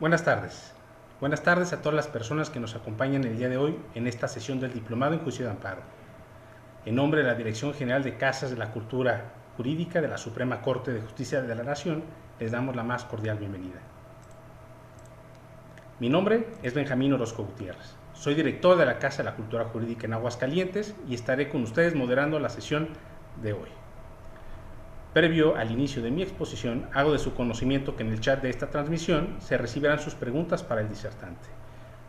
Buenas tardes. Buenas tardes a todas las personas que nos acompañan el día de hoy en esta sesión del Diplomado en Juicio de Amparo. En nombre de la Dirección General de Casas de la Cultura Jurídica de la Suprema Corte de Justicia de la Nación, les damos la más cordial bienvenida. Mi nombre es Benjamín Orozco Gutiérrez. Soy director de la Casa de la Cultura Jurídica en Aguascalientes y estaré con ustedes moderando la sesión de hoy. Previo al inicio de mi exposición, hago de su conocimiento que en el chat de esta transmisión se recibirán sus preguntas para el disertante.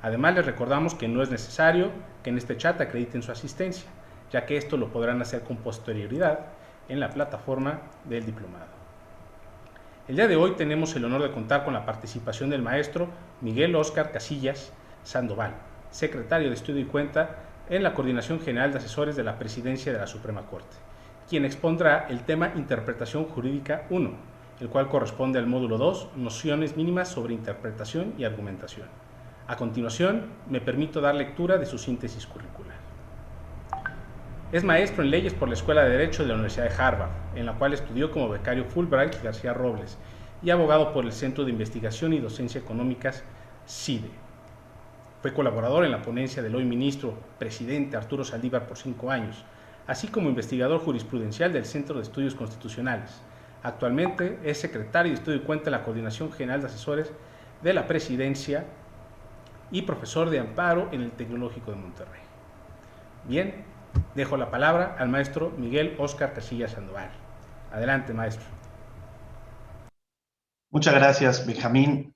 Además, les recordamos que no es necesario que en este chat acrediten su asistencia, ya que esto lo podrán hacer con posterioridad en la plataforma del diplomado. El día de hoy tenemos el honor de contar con la participación del maestro Miguel Óscar Casillas Sandoval, secretario de Estudio y Cuenta en la Coordinación General de Asesores de la Presidencia de la Suprema Corte, quien expondrá el tema Interpretación Jurídica 1, el cual corresponde al módulo 2, Nociones mínimas sobre interpretación y argumentación. A continuación, me permito dar lectura de su síntesis curricular. Es maestro en leyes por la Escuela de Derecho de la Universidad de Harvard, en la cual estudió como becario Fulbright García Robles, y abogado por el Centro de Investigación y Docencia Económicas CIDE. Fue colaborador en la ponencia del hoy ministro presidente Arturo Saldívar por 5 años, así como investigador jurisprudencial del Centro de Estudios Constitucionales. Actualmente es secretario de Estudio y Cuenta en la Coordinación General de Asesores de la Presidencia y profesor de amparo en el Tecnológico de Monterrey. Bien, dejo la palabra al maestro Miguel Óscar Casillas Sandoval. Adelante, maestro. Muchas gracias, Benjamín.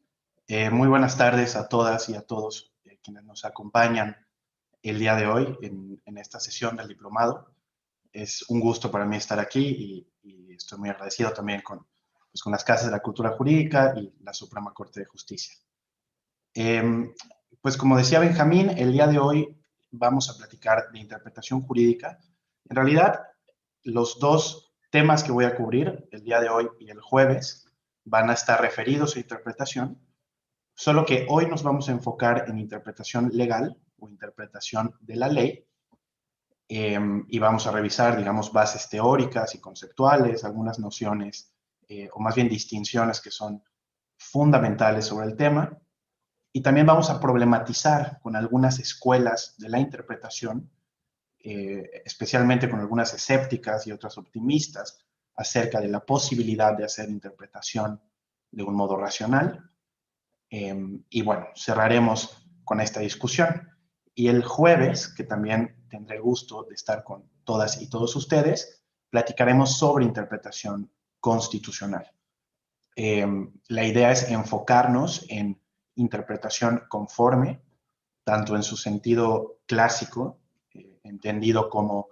Muy buenas tardes a todas y a todos quienes nos acompañan el día de hoy en esta sesión del diplomado. Es un gusto para mí estar aquí y estoy muy agradecido también con las Casas de la Cultura Jurídica y la Suprema Corte de Justicia. Pues como decía Benjamín, el día de hoy vamos a platicar de interpretación jurídica. En realidad, los dos temas que voy a cubrir el día de hoy y el jueves van a estar referidos a interpretación, solo que hoy nos vamos a enfocar en interpretación legal o interpretación de la ley, y vamos a revisar, digamos, bases teóricas y conceptuales, algunas nociones, o más bien distinciones que son fundamentales sobre el tema, y también vamos a problematizar con algunas escuelas de la interpretación, especialmente con algunas escépticas y otras optimistas, acerca de la posibilidad de hacer interpretación de un modo racional. Y bueno, cerraremos con esta discusión. Y el jueves, que también tendré el gusto de estar con todas y todos ustedes, platicaremos sobre interpretación constitucional. La idea es enfocarnos en interpretación conforme, tanto en su sentido clásico, entendido como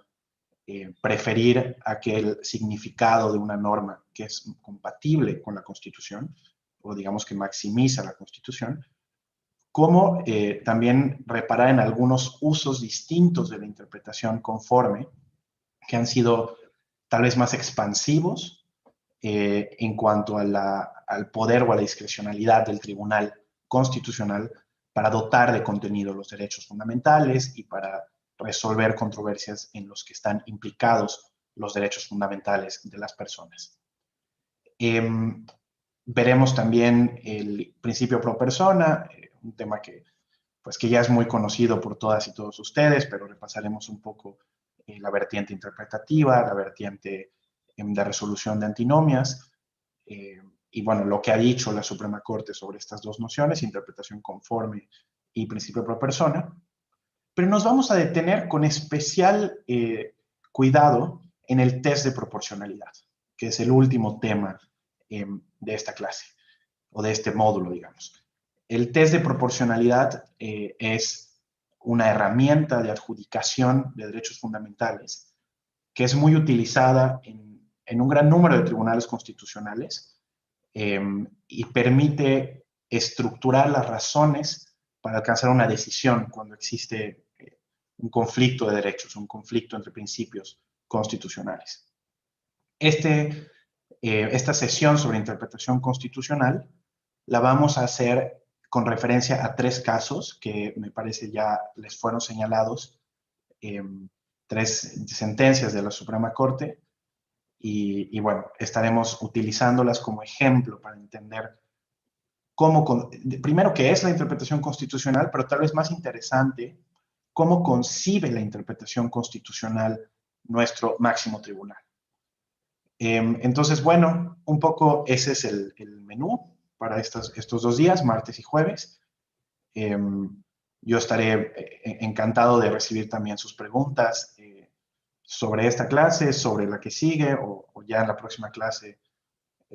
preferir aquel significado de una norma que es compatible con la Constitución, o digamos que maximiza la Constitución, como también reparar en algunos usos distintos de la interpretación conforme, que han sido tal vez más expansivos en cuanto a al poder o a la discrecionalidad del Tribunal Constitucional para dotar de contenido los derechos fundamentales y para resolver controversias en los que están implicados los derechos fundamentales de las personas. Veremos también el principio pro persona, un tema que ya es muy conocido por todas y todos ustedes, pero repasaremos un poco la vertiente interpretativa, la vertiente de resolución de antinomias, y bueno, lo que ha dicho la Suprema Corte sobre estas dos nociones, interpretación conforme y principio pro persona. Pero nos vamos a detener con especial cuidado en el test de proporcionalidad, que es el último tema de esta clase, o de este módulo, digamos. El test de proporcionalidad es una herramienta de adjudicación de derechos fundamentales que es muy utilizada en un gran número de tribunales constitucionales, y permite estructurar las razones para alcanzar una decisión cuando existe un conflicto de derechos, un conflicto entre principios constitucionales. Esta sesión sobre interpretación constitucional la vamos a hacer con referencia a 3 casos que me parece ya les fueron señalados, 3 sentencias de la Suprema Corte, y bueno, estaremos utilizándolas como ejemplo para entender primero, qué es la interpretación constitucional, pero tal vez más interesante, cómo concibe la interpretación constitucional nuestro máximo tribunal. Entonces, bueno, un poco ese es el menú para estos 2 días, martes y jueves. Yo estaré encantado de recibir también sus preguntas sobre esta clase, sobre la que sigue o ya en la próxima clase,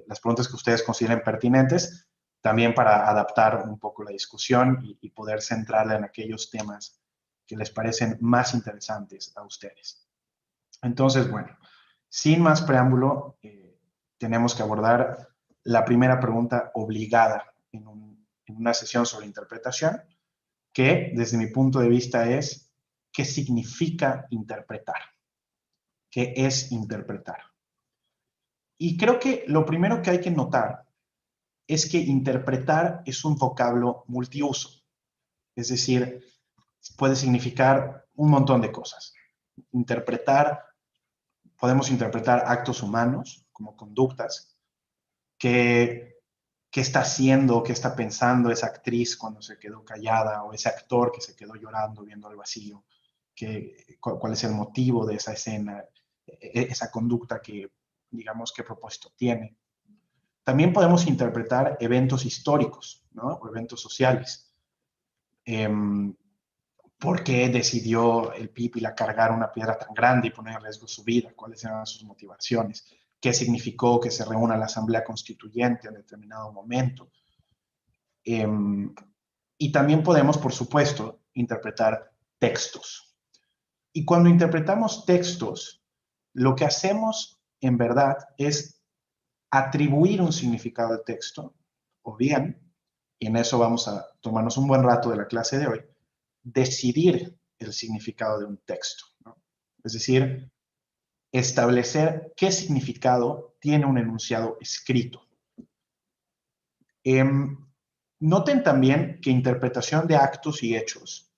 las preguntas que ustedes consideren pertinentes, también para adaptar un poco la discusión y poder centrarla en aquellos temas que les parecen más interesantes a ustedes. Entonces, bueno, sin más preámbulo, tenemos que abordar la primera pregunta obligada en una sesión sobre interpretación, que desde mi punto de vista es, ¿qué significa interpretar? ¿Qué es interpretar? Y creo que lo primero que hay que notar es que interpretar es un vocablo multiuso. Es decir, puede significar un montón de cosas. Podemos interpretar actos humanos como conductas, qué está haciendo, qué está pensando esa actriz cuando se quedó callada o ese actor que se quedó llorando viendo al vacío, cuál es el motivo de esa escena, esa conducta que, digamos, qué propósito tiene. También podemos interpretar eventos históricos, ¿no? O eventos sociales. ¿Por qué decidió el Pípila cargar una piedra tan grande y poner en riesgo su vida? ¿Cuáles eran sus motivaciones? ¿Qué significó que se reúna la Asamblea Constituyente en determinado momento? Y también podemos, por supuesto, interpretar textos. Y cuando interpretamos textos, lo que hacemos en verdad es atribuir un significado al texto, o bien, y en eso vamos a tomarnos un buen rato de la clase de hoy, decidir el significado de un texto, ¿no? Es decir, establecer qué significado tiene un enunciado escrito. Noten también que interpretación de actos y hechos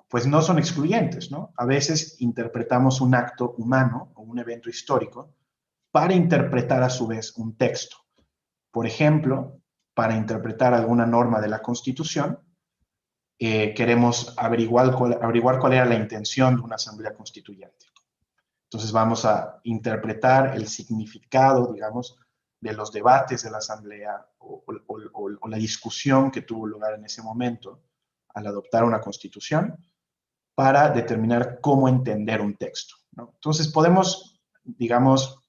pues no son excluyentes, ¿no? A veces interpretamos un acto humano o un evento histórico para interpretar a su vez un texto. Por ejemplo, para interpretar alguna norma de la Constitución, queremos averiguar cuál era la intención de una asamblea constituyente. Entonces vamos a interpretar el significado, digamos, de los debates de la asamblea o la discusión que tuvo lugar en ese momento al adoptar una constitución para determinar cómo entender un texto, ¿no? Entonces podemos, digamos,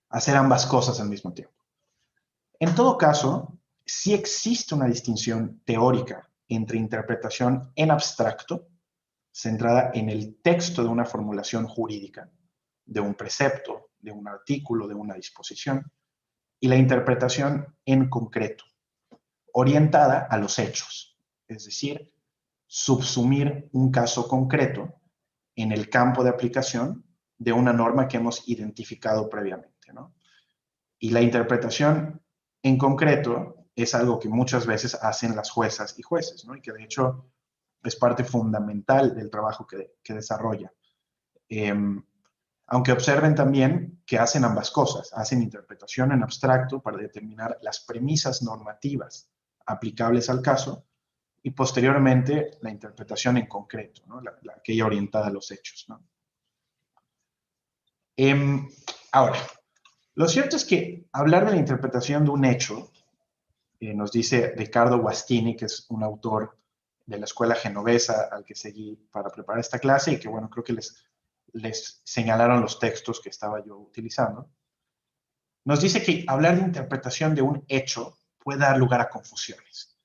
hacer ambas cosas al mismo tiempo. En todo caso, sí existe una distinción teórica entre interpretación en abstracto, centrada en el texto de una formulación jurídica, de un precepto, de un artículo, de una disposición, y la interpretación en concreto, orientada a los hechos, es decir, subsumir un caso concreto en el campo de aplicación de una norma que hemos identificado previamente, ¿no? Y la interpretación en concreto es algo que muchas veces hacen las juezas y jueces, ¿no? Y que de hecho es parte fundamental del trabajo que desarrolla. Aunque observen también que hacen ambas cosas, hacen interpretación en abstracto para determinar las premisas normativas aplicables al caso y posteriormente la interpretación en concreto, ¿no? Aquella orientada a los hechos, ¿no? Ahora, lo cierto es que hablar de la interpretación de un hecho, nos dice Riccardo Guastini, que es un autor de la escuela genovesa al que seguí para preparar esta clase y que, bueno, creo que les señalaron los textos que estaba yo utilizando, nos dice que hablar de interpretación de un hecho puede dar lugar a confusiones,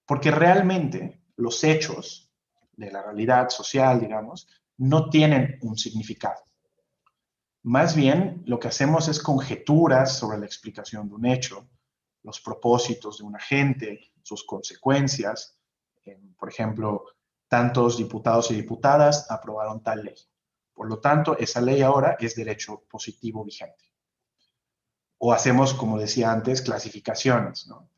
porque realmente los hechos de la realidad social, digamos, no tienen un significado. Más bien, lo que hacemos es conjeturas sobre la explicación de un hecho, los propósitos de un agente, sus consecuencias. Por ejemplo, tantos diputados y diputadas aprobaron tal ley. Por lo tanto, esa ley ahora es derecho positivo vigente. O hacemos, como decía antes, clasificaciones, ¿no?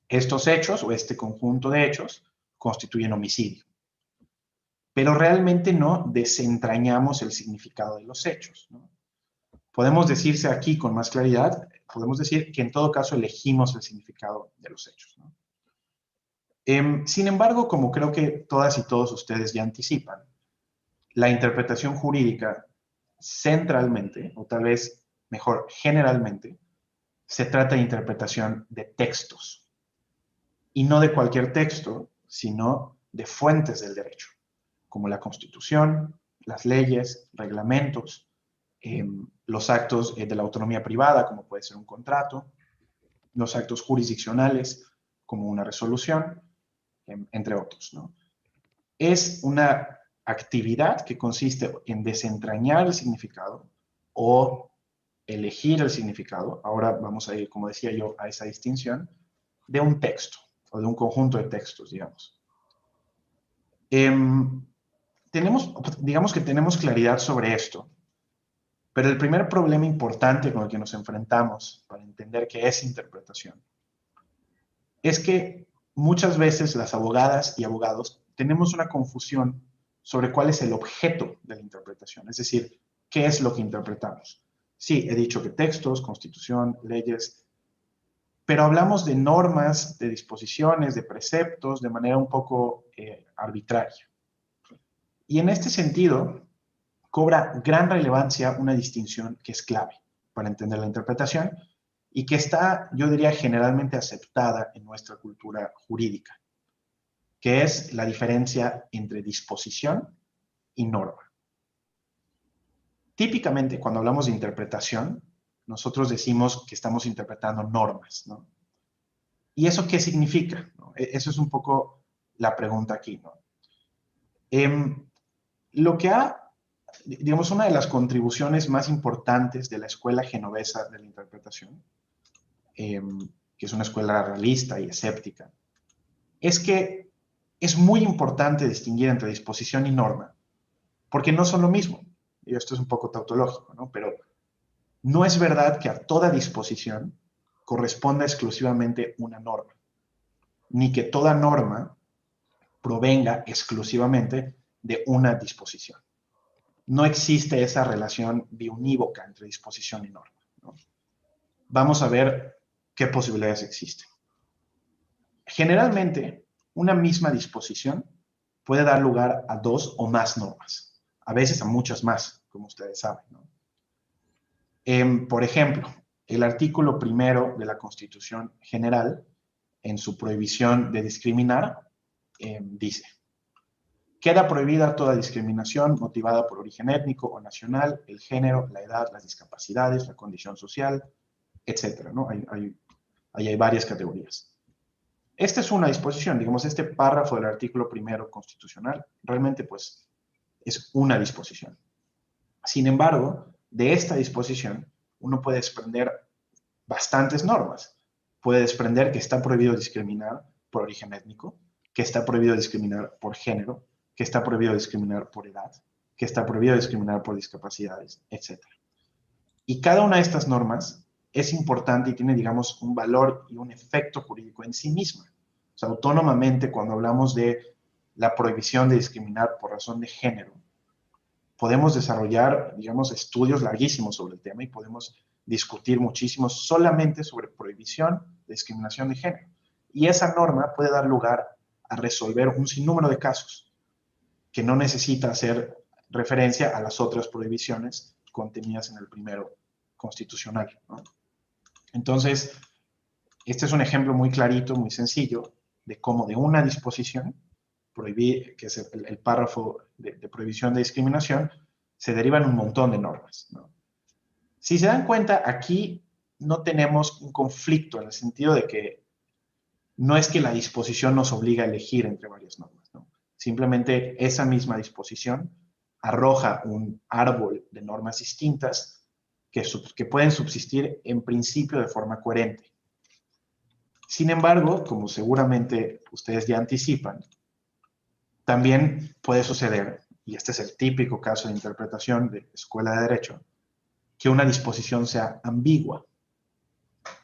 Estos hechos o este conjunto de hechos constituyen homicidio. Pero realmente no desentrañamos el significado de los hechos, ¿no? Podemos decirse aquí con más claridad, podemos decir que en todo caso elegimos el significado de los hechos, ¿no? Sin embargo, como creo que todas y todos ustedes ya anticipan, la interpretación jurídica centralmente, o tal vez mejor generalmente, se trata de interpretación de textos. Y no de cualquier texto, sino de fuentes del derecho, como la Constitución, las leyes, reglamentos, los actos de la autonomía privada, como puede ser un contrato, los actos jurisdiccionales, como una resolución, entre otros, ¿no? Es una actividad que consiste en desentrañar el significado o elegir el significado. Ahora vamos a ir, como decía yo, a esa distinción de un texto o de un conjunto de textos, digamos. Digamos que tenemos claridad sobre esto, pero el primer problema importante con el que nos enfrentamos para entender qué es interpretación es que muchas veces las abogadas y abogados tenemos una confusión sobre cuál es el objeto de la interpretación, es decir, qué es lo que interpretamos. Sí, he dicho que textos, constitución, leyes, pero hablamos de normas, de disposiciones, de preceptos, de manera un poco arbitraria. Y en este sentido, cobra gran relevancia una distinción que es clave para entender la interpretación y que está, yo diría, generalmente aceptada en nuestra cultura jurídica, que es la diferencia entre disposición y norma. Típicamente, cuando hablamos de interpretación, nosotros decimos que estamos interpretando normas, ¿no? ¿Y eso qué significa? ¿No? Eso es un poco la pregunta aquí, ¿no? Lo que ha, digamos, una de las contribuciones más importantes de la escuela genovesa de la interpretación, que es una escuela realista y escéptica, es que es muy importante distinguir entre disposición y norma, porque no son lo mismo. Y esto es un poco tautológico, ¿no? Pero no es verdad que a toda disposición corresponda exclusivamente una norma, ni que toda norma provenga exclusivamente de una disposición. No existe esa relación biunívoca entre disposición y norma, ¿no? Vamos a ver qué posibilidades existen. Generalmente, una misma disposición puede dar lugar a dos o más normas, a veces a muchas más, como ustedes saben, ¿no? Por ejemplo, el artículo primero de la Constitución General, en su prohibición de discriminar, dice: queda prohibida toda discriminación motivada por origen étnico o nacional, el género, la edad, las discapacidades, la condición social, etcétera, ¿no? Ahí hay varias categorías. Esta es una disposición, digamos, este párrafo del artículo primero constitucional, realmente pues es una disposición. Sin embargo, de esta disposición uno puede desprender bastantes normas. Puede desprender que está prohibido discriminar por origen étnico, que está prohibido discriminar por género, que está prohibido discriminar por edad, que está prohibido discriminar por discapacidades, etc. Y cada una de estas normas es importante y tiene, digamos, un valor y un efecto jurídico en sí misma. O sea, autónomamente, cuando hablamos de la prohibición de discriminar por razón de género, podemos desarrollar, digamos, estudios larguísimos sobre el tema y podemos discutir muchísimo solamente sobre prohibición de discriminación de género. Y esa norma puede dar lugar a resolver un sinnúmero de casos que no necesita hacer referencia a las otras prohibiciones contenidas en el primero constitucional, ¿no? Entonces, este es un ejemplo muy clarito, muy sencillo, de cómo de una disposición, prohibir, que es el párrafo de prohibición de discriminación, se derivan un montón de normas, ¿no? Si se dan cuenta, aquí no tenemos un conflicto en el sentido de que no es que la disposición nos obliga a elegir entre varias normas, ¿no? Simplemente esa misma disposición arroja un árbol de normas distintas que pueden subsistir en principio de forma coherente. Sin embargo, como seguramente ustedes ya anticipan, también puede suceder, y este es el típico caso de interpretación de escuela de derecho, que una disposición sea ambigua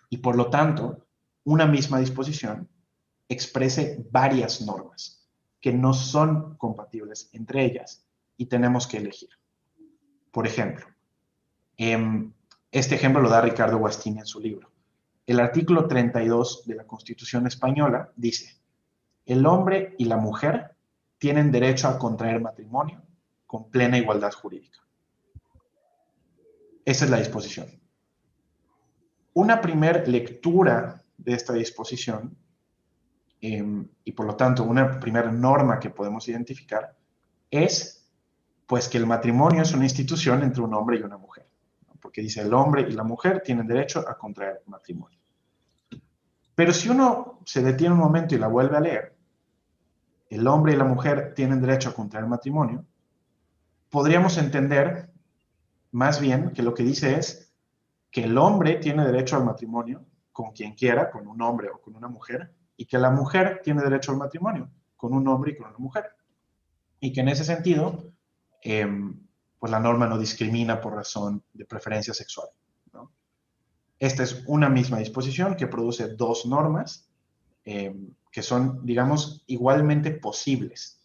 y por lo tanto una misma disposición exprese varias normas que no son compatibles entre ellas y tenemos que elegir. Por ejemplo, Este ejemplo lo da Ricardo Guastini en su libro. El artículo 32 de la Constitución española dice: el hombre y la mujer tienen derecho a contraer matrimonio con plena igualdad jurídica. Esa es la disposición. Una primera lectura de esta disposición, y por lo tanto una primera norma que podemos identificar, es pues que el matrimonio es una institución entre un hombre y una mujer, ¿no? Porque dice el hombre y la mujer tienen derecho a contraer matrimonio. Pero si uno se detiene un momento y la vuelve a leer, el hombre y la mujer tienen derecho a contraer matrimonio, podríamos entender más bien que lo que dice es que el hombre tiene derecho al matrimonio con quien quiera, con un hombre o con una mujer, y que la mujer tiene derecho al matrimonio con un hombre y con una mujer. Y que en ese sentido, pues la norma no discrimina por razón de preferencia sexual, ¿no? Esta es una misma disposición que produce dos normas que son, digamos, igualmente posibles.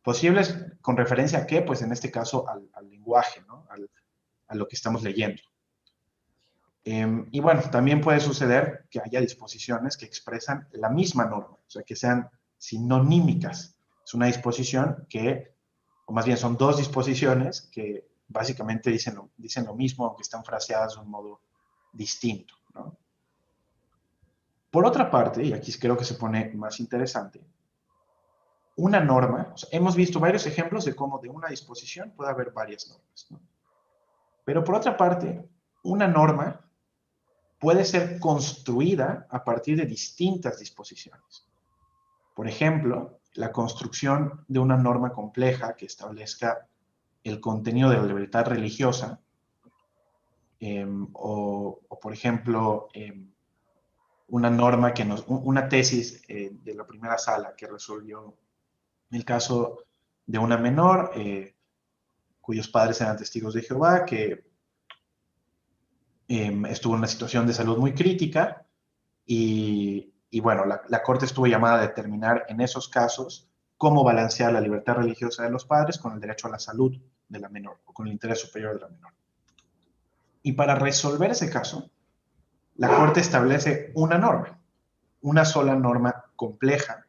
Posibles con referencia a qué, pues en este caso al lenguaje, ¿no? A lo que estamos leyendo. Y bueno, también puede suceder que haya disposiciones que expresan la misma norma, o sea, que sean sinonímicas. Es una disposición que, o más bien son dos disposiciones que básicamente dicen lo mismo, aunque están fraseadas de un modo distinto, ¿no? Por otra parte, y aquí creo que se pone más interesante, una norma, o sea, hemos visto varios ejemplos de cómo de una disposición puede haber varias normas, ¿no? Pero por otra parte, una norma puede ser construida a partir de distintas disposiciones. Por ejemplo, la construcción de una norma compleja que establezca el contenido de la libertad religiosa, o por ejemplo, una norma una tesis de la primera sala que resolvió el caso de una menor cuyos padres eran testigos de Jehová, que estuvo en una situación de salud muy crítica y bueno, la Corte estuvo llamada a determinar en esos casos cómo balancear la libertad religiosa de los padres con el derecho a la salud de la menor o con el interés superior de la menor. Y para resolver ese caso, la Corte establece una norma, una sola norma compleja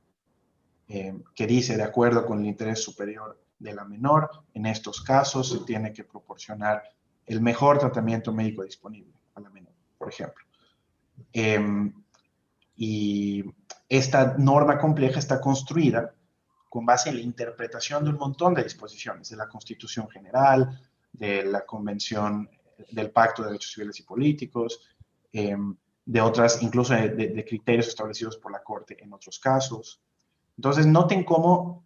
que dice, de acuerdo con el interés superior de la menor, en estos casos se tiene que proporcionar el mejor tratamiento médico disponible a la menor, por ejemplo. Y esta norma compleja está construida con base en la interpretación de un montón de disposiciones, de la Constitución General, de la Convención del Pacto de Derechos Civiles y Políticos, de otras, incluso de criterios establecidos por la Corte en otros casos. Entonces, noten cómo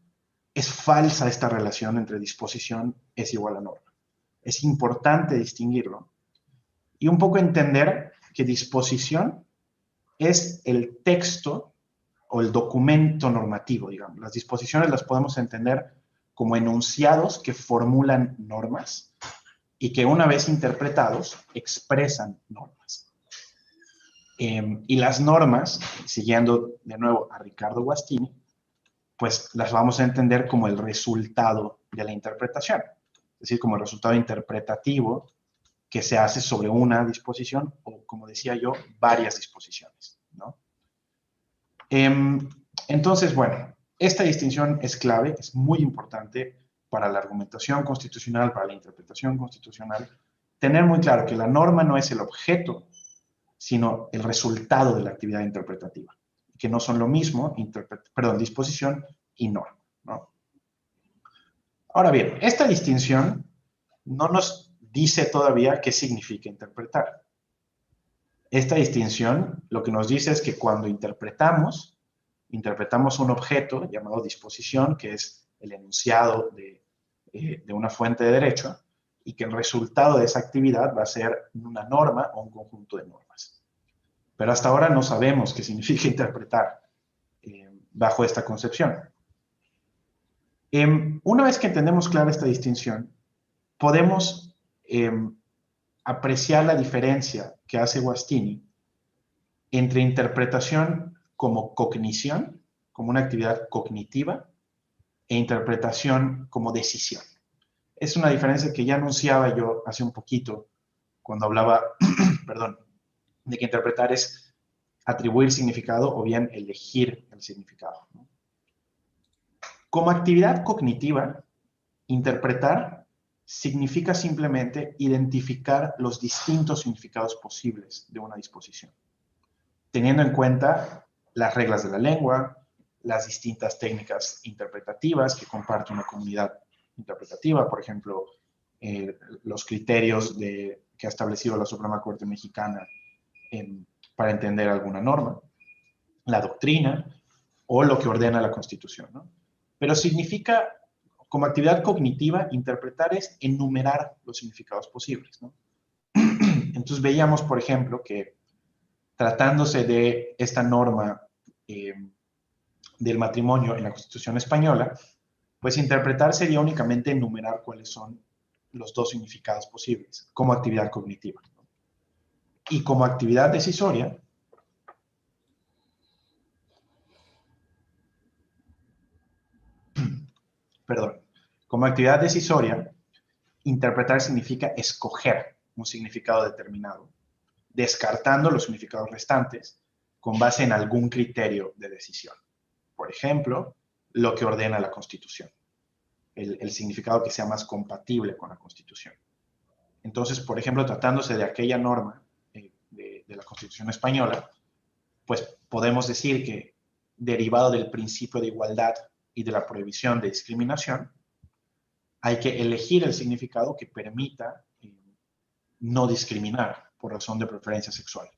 es falsa esta relación entre disposición es igual a norma. Es importante distinguirlo y un poco entender que disposición es el texto o el documento normativo, digamos. Las disposiciones las podemos entender como enunciados que formulan normas y que una vez interpretados expresan normas. Y las normas, siguiendo de nuevo a Ricardo Guastini, pues las vamos a entender como el resultado de la interpretación, es decir, como el resultado interpretativo que se hace sobre una disposición o, como decía yo, varias disposiciones, ¿no? Entonces, bueno, esta distinción es clave, es muy importante para la argumentación constitucional, para la interpretación constitucional, tener muy claro que la norma no es el objeto, sino el resultado de la actividad interpretativa, que no son lo mismo, disposición y norma, ¿no? Ahora bien, esta distinción no nos dice todavía qué significa interpretar. Esta distinción lo que nos dice es que cuando interpretamos un objeto llamado disposición, que es el enunciado de una fuente de derecho, y que el resultado de esa actividad va a ser una norma o un conjunto de normas. Pero hasta ahora no sabemos qué significa interpretar bajo esta concepción. Una vez que entendemos clara esta distinción, podemos apreciar la diferencia que hace Guastini entre interpretación como cognición, como una actividad cognitiva, e interpretación como decisión. Es una diferencia que ya anunciaba yo hace un poquito cuando hablaba, perdón, de que interpretar es atribuir significado o bien elegir el significado, ¿no? Como actividad cognitiva, interpretar significa simplemente identificar los distintos significados posibles de una disposición, teniendo en cuenta las reglas de la lengua, las distintas técnicas interpretativas que comparte una comunidad interpretativa, por ejemplo, los criterios que ha establecido la Suprema Corte Mexicana para entender alguna norma, la doctrina o lo que ordena la Constitución, ¿no? Pero significa, como actividad cognitiva, interpretar es enumerar los significados posibles, ¿no? Entonces veíamos, por ejemplo, que tratándose de esta norma del matrimonio en la Constitución española, pues interpretar sería únicamente enumerar cuáles son los dos significados posibles como actividad cognitiva, ¿no? Y como actividad decisoria, perdón, como actividad decisoria, interpretar significa escoger un significado determinado, descartando los significados restantes con base en algún criterio de decisión. Por ejemplo, lo que ordena la Constitución, el significado que sea más compatible con la Constitución. Entonces, por ejemplo, tratándose de aquella norma de la Constitución española, pues podemos decir que derivado del principio de igualdad y de la prohibición de discriminación, hay que elegir el significado que permita no discriminar por razón de preferencia sexual.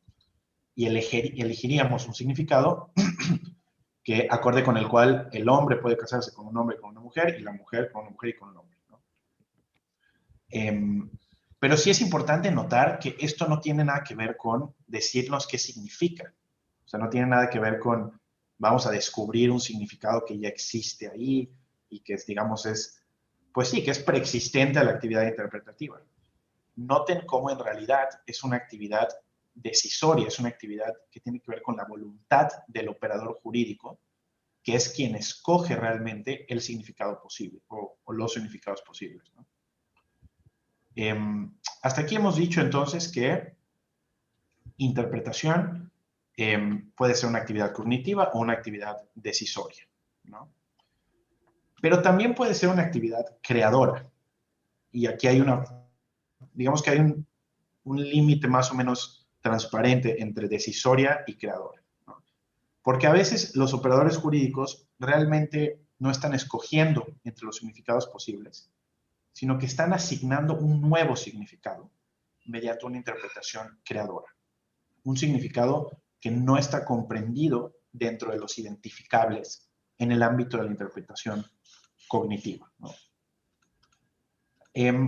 Y elegiríamos un significado que acorde con el cual el hombre puede casarse con un hombre y con una mujer, y la mujer con una mujer y con un hombre, ¿no? Pero sí es importante notar que esto no tiene nada que ver con decirnos qué significa. O sea, no tiene nada que ver con vamos a descubrir un significado que ya existe ahí y que, digamos, pues sí, que es preexistente a la actividad interpretativa. Noten cómo en realidad es una actividad decisoria, es una actividad que tiene que ver con la voluntad del operador jurídico, que es quien escoge realmente el significado posible o los significados posibles, ¿no? Hasta aquí hemos dicho entonces que interpretación puede ser una actividad cognitiva o una actividad decisoria, ¿no? Pero también puede ser una actividad creadora. Y aquí hay digamos que hay un límite más o menos transparente entre decisoria y creadora, ¿no? Porque a veces los operadores jurídicos realmente no están escogiendo entre los significados posibles, sino que están asignando un nuevo significado mediante una interpretación creadora. Un significado que no está comprendido dentro de los identificables en el ámbito de la interpretación cognitiva, ¿no?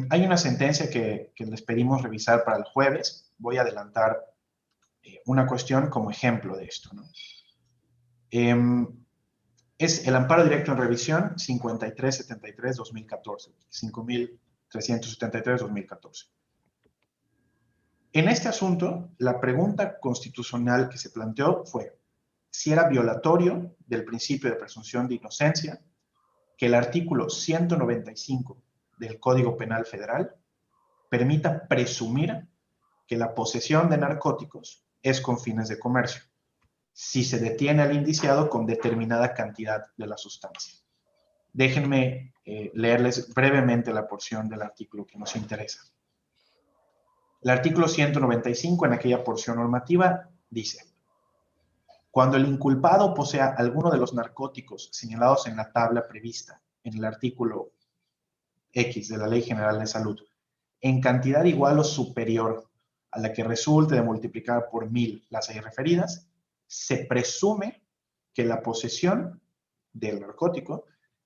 Hay una sentencia que les pedimos revisar para el jueves. Voy a adelantar una cuestión como ejemplo de esto, ¿no? Es el amparo directo en revisión 5373-2014, 5373-2014. En este asunto, la pregunta constitucional que se planteó fue si era violatorio del principio de presunción de inocencia que el artículo 195 del Código Penal Federal permita presumir que la posesión de narcóticos es con fines de comercio, si se detiene al indiciado con determinada cantidad de la sustancia. Déjenme leerles brevemente la porción del artículo que nos interesa. El artículo 195, en aquella porción normativa, dice: cuando el inculpado posea alguno de los narcóticos señalados en la tabla prevista en el artículo X de la Ley General de Salud, en cantidad igual o superior a la que resulte de multiplicar por 1000 las ahí referidas, se presume que la posesión del narcótico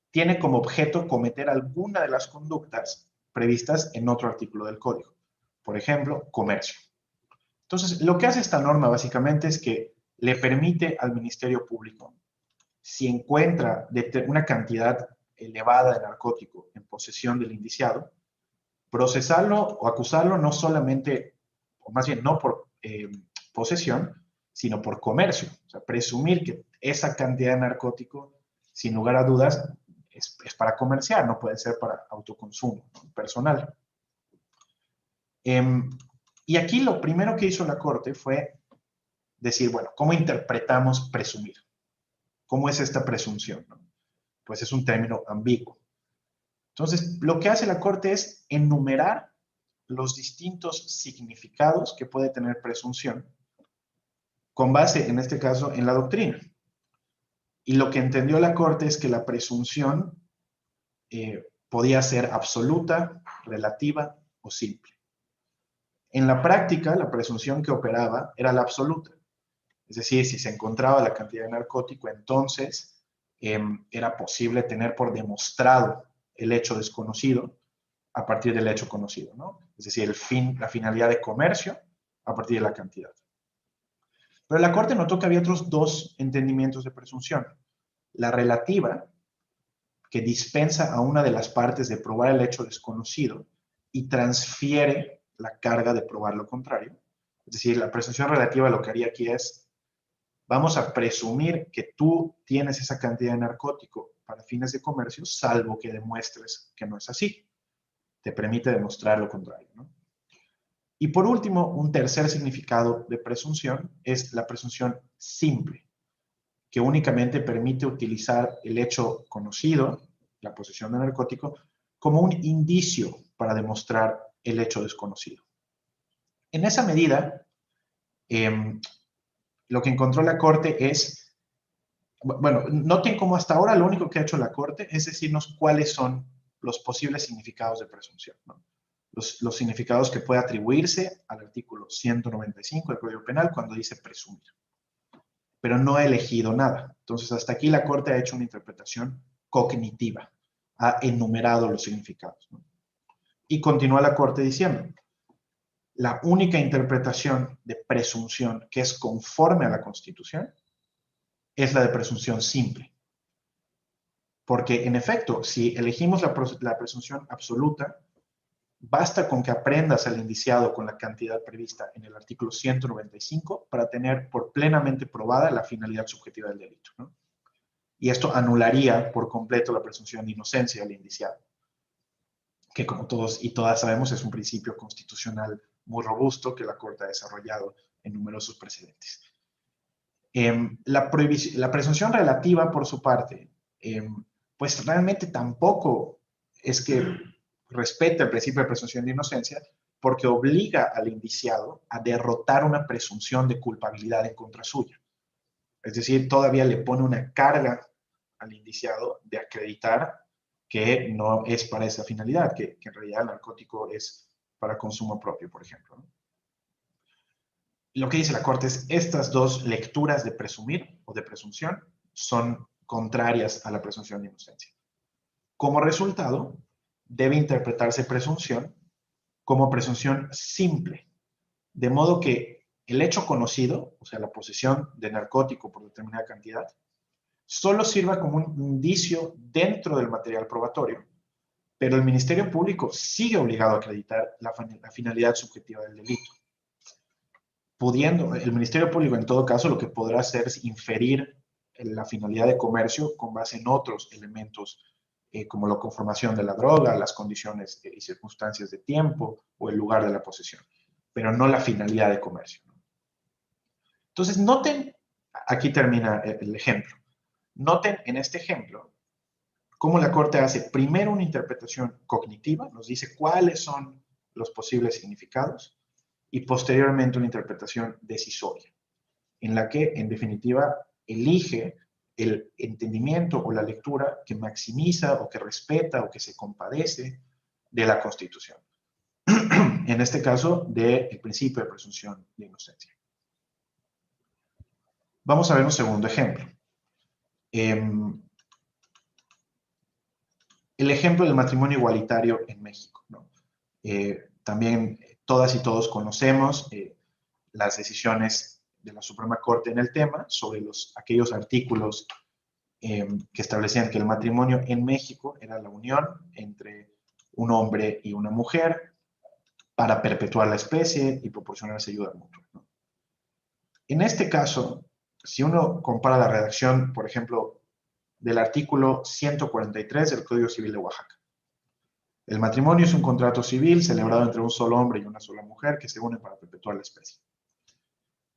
tiene como objeto cometer alguna de las conductas previstas en otro artículo del Código. Por ejemplo, comercio. Entonces, lo que hace esta norma básicamente es que le permite al Ministerio Público, si encuentra una cantidad elevada de narcótico en posesión del indiciado, procesarlo o acusarlo no solamente, o más bien no por posesión, sino por comercio. O sea, presumir que esa cantidad de narcótico, sin lugar a dudas, es para comerciar, no puede ser para autoconsumo, ¿no?, personal. Y aquí lo primero que hizo la Corte fue decir, bueno, ¿cómo interpretamos presumir? ¿Cómo es esta presunción? ¿No? Pues es un término ambiguo. Entonces, lo que hace la Corte es enumerar los distintos significados que puede tener presunción con base, en este caso, en la doctrina. Y lo que entendió la Corte es que la presunción podía ser absoluta, relativa o simple. En la práctica, la presunción que operaba era la absoluta. Es decir, si se encontraba la cantidad de narcótico, entonces era posible tener por demostrado el hecho desconocido a partir del hecho conocido, ¿no? Es decir, la finalidad de comercio a partir de la cantidad. Pero la Corte notó que había otros dos entendimientos de presunción. La relativa, que dispensa a una de las partes de probar el hecho desconocido y transfiere la carga de probar lo contrario. Es decir, la presunción relativa lo que haría aquí es, vamos a presumir que tú tienes esa cantidad de narcótico para fines de comercio, salvo que demuestres que no es así. Te permite demostrar lo contrario, ¿no? Y por último, un tercer significado de presunción es la presunción simple, que únicamente permite utilizar el hecho conocido, la posesión de narcótico, como un indicio para demostrar el hecho desconocido. En esa medida, lo que encontró la Corte es, bueno, noten cómo hasta ahora lo único que ha hecho la Corte es decirnos cuáles son los posibles significados de presunción, ¿no? Los significados que puede atribuirse al artículo 195 del Código Penal cuando dice presumir. Pero no ha elegido nada. Entonces, hasta aquí la Corte ha hecho una interpretación cognitiva, ha enumerado los significados, ¿no? Y continúa la Corte diciendo, la única interpretación de presunción que es conforme a la Constitución es la de presunción simple. Porque, en efecto, si elegimos la presunción absoluta, basta con que aprendas al indiciado con la cantidad prevista en el artículo 195 para tener por plenamente probada la finalidad subjetiva del delito, ¿no? Y esto anularía por completo la presunción de inocencia del indiciado, que como todos y todas sabemos es un principio constitucional muy robusto que la Corte ha desarrollado en numerosos precedentes. La presunción relativa, por su parte, pues realmente tampoco es que respete el principio de presunción de inocencia, porque obliga al indiciado a derrotar una presunción de culpabilidad en contra suya. Es decir, todavía le pone una carga al indiciado de acreditar que no es para esa finalidad, que en realidad el narcótico es para consumo propio, por ejemplo, ¿no? Lo que dice la Corte es, estas dos lecturas de presumir o de presunción son contrarias a la presunción de inocencia. Como resultado, debe interpretarse presunción como presunción simple, de modo que el hecho conocido, o sea, la posesión de narcótico por determinada cantidad, solo sirva como un indicio dentro del material probatorio, pero el Ministerio Público sigue obligado a acreditar la finalidad subjetiva del delito. Pudiendo, el Ministerio Público en todo caso lo que podrá hacer es inferir la finalidad de comercio con base en otros elementos como la conformación de la droga, las condiciones y circunstancias de tiempo o el lugar de la posesión, pero no la finalidad de comercio, ¿no? Entonces, noten, aquí termina el ejemplo, noten en este ejemplo cómo la Corte hace primero una interpretación cognitiva, nos dice cuáles son los posibles significados, y posteriormente una interpretación decisoria, en la que, en definitiva, elige el entendimiento o la lectura que maximiza o que respeta o que se compadece de la Constitución. En este caso, del principio de presunción de inocencia. Vamos a ver un segundo ejemplo. El ejemplo del matrimonio igualitario en México, ¿no? También todas y todos conocemos las decisiones de la Suprema Corte en el tema sobre aquellos artículos que establecían que el matrimonio en México era la unión entre un hombre y una mujer para perpetuar la especie y proporcionarse ayuda mutua, ¿no? En este caso, si uno compara la redacción, por ejemplo, del artículo 143 del Código Civil de Oaxaca, El matrimonio es un contrato civil celebrado entre un solo hombre y una sola mujer que se unen para perpetuar la especie.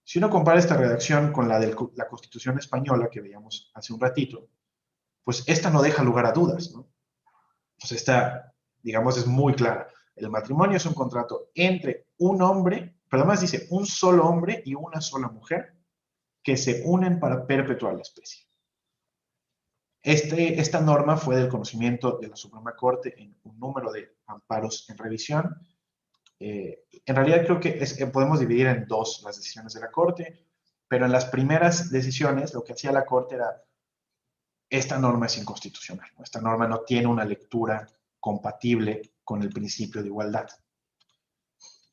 Si uno compara esta redacción con la de la Constitución española que veíamos hace un ratito, pues esta no deja lugar a dudas, ¿no? Pues esta, digamos, es muy clara. El matrimonio es un contrato entre un hombre, pero además dice un solo hombre y una sola mujer que se unen para perpetuar la especie. Esta norma fue del conocimiento de la Suprema Corte en un número de amparos en revisión. En realidad creo que podemos dividir en dos las decisiones de la Corte, pero en las primeras decisiones lo que hacía la Corte era, esta norma es inconstitucional, ¿no? Esta norma no tiene una lectura compatible con el principio de igualdad.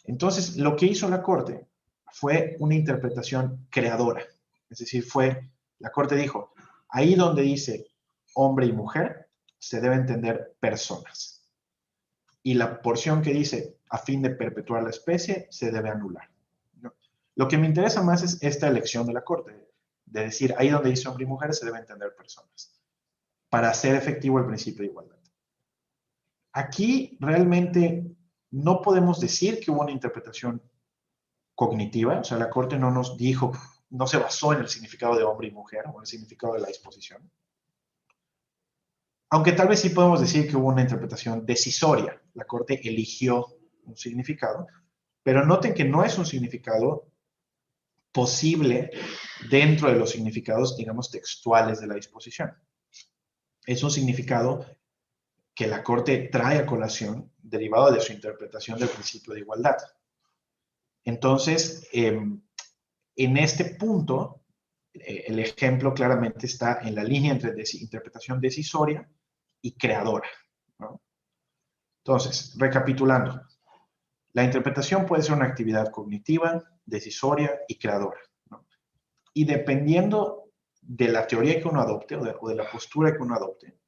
Entonces, lo que hizo la Corte fue una interpretación creadora. Es decir, la Corte dijo, ahí donde dice hombre y mujer, se debe entender personas. Y la porción que dice a fin de perpetuar la especie, se debe anular, ¿no? Lo que me interesa más es esta elección de la Corte, de decir, ahí donde dice hombre y mujer, se debe entender personas, para hacer efectivo el principio de igualdad. Aquí realmente no podemos decir que hubo una interpretación cognitiva, o sea, la Corte no nos dijo, no se basó en el significado de hombre y mujer o en el significado de la disposición. Aunque tal vez sí podemos decir que hubo una interpretación decisoria. La Corte eligió un significado, pero noten que no es un significado posible dentro de los significados, digamos, textuales de la disposición. Es un significado que la Corte trae a colación derivado de su interpretación del principio de igualdad. Entonces, en este punto, el ejemplo claramente está en la línea entre interpretación decisoria y creadora, ¿no? Entonces, recapitulando, la interpretación puede ser una actividad cognitiva, decisoria y creadora, ¿no? Y dependiendo de la teoría que uno adopte o de la postura que uno adopte,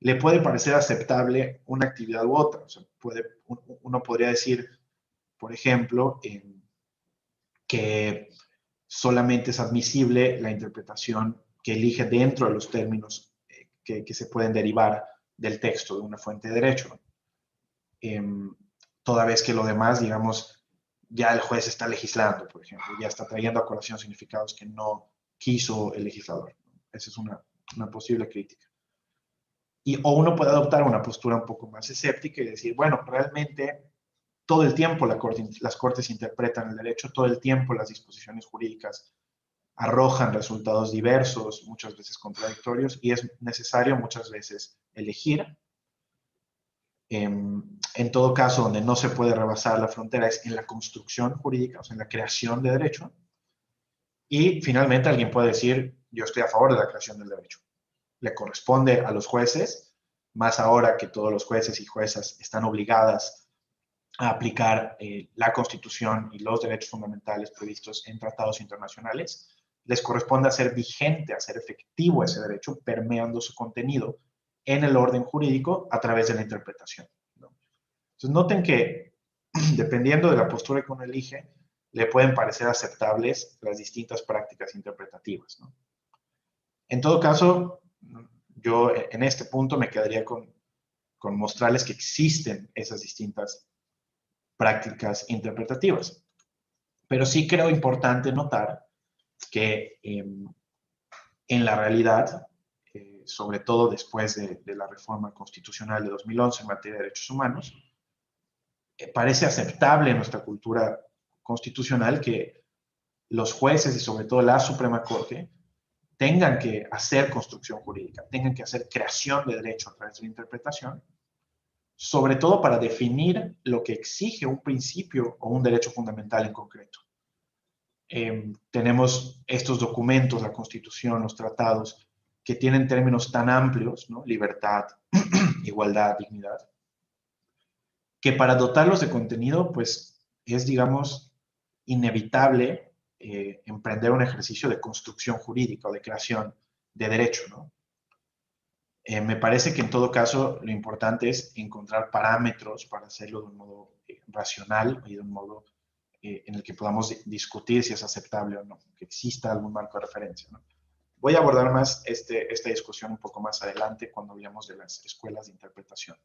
le puede parecer aceptable una actividad u otra. O sea, uno podría decir, por ejemplo, que solamente es admisible la interpretación que elige dentro de los términos que se pueden derivar del texto de una fuente de derecho. Toda vez que lo demás, digamos, ya el juez está legislando, por ejemplo, ya está trayendo a colación significados que no quiso el legislador. Esa es una posible crítica. O uno puede adoptar una postura un poco más escéptica y decir, bueno, realmente todo el tiempo las cortes interpretan el derecho, todo el tiempo las disposiciones jurídicas arrojan resultados diversos, muchas veces contradictorios, y es necesario muchas veces elegir. En todo caso, donde no se puede rebasar la frontera es en la construcción jurídica, o sea, en la creación de derecho. Y finalmente alguien puede decir, yo estoy a favor de la creación del derecho. Le corresponde a los jueces, más ahora que todos los jueces y juezas están obligadas a aplicar la Constitución y los derechos fundamentales previstos en tratados internacionales, les corresponde hacer vigente, hacer efectivo ese derecho, permeando su contenido en el orden jurídico a través de la interpretación, ¿no? Entonces, noten que dependiendo de la postura que uno elige, le pueden parecer aceptables las distintas prácticas interpretativas, ¿no? En todo caso, yo en este punto me quedaría con mostrarles que existen esas distintas prácticas interpretativas. Pero sí creo importante notar que en la realidad, sobre todo después de la reforma constitucional de 2011 en materia de derechos humanos, parece aceptable en nuestra cultura constitucional que los jueces y sobre todo la Suprema Corte tengan que hacer construcción jurídica, tengan que hacer creación de derecho a través de la interpretación, sobre todo para definir lo que exige un principio o un derecho fundamental en concreto. Tenemos estos documentos, la Constitución, los tratados, que tienen términos tan amplios, ¿no? Libertad, igualdad, dignidad, que para dotarlos de contenido, pues es, digamos, inevitable emprender un ejercicio de construcción jurídica o de creación de derecho, ¿no? Me parece que en todo caso lo importante es encontrar parámetros para hacerlo de un modo racional y de un modo en el que podamos discutir si es aceptable o no, que exista algún marco de referencia, ¿no? Voy a abordar más esta discusión un poco más adelante cuando hablemos de las escuelas de interpretación.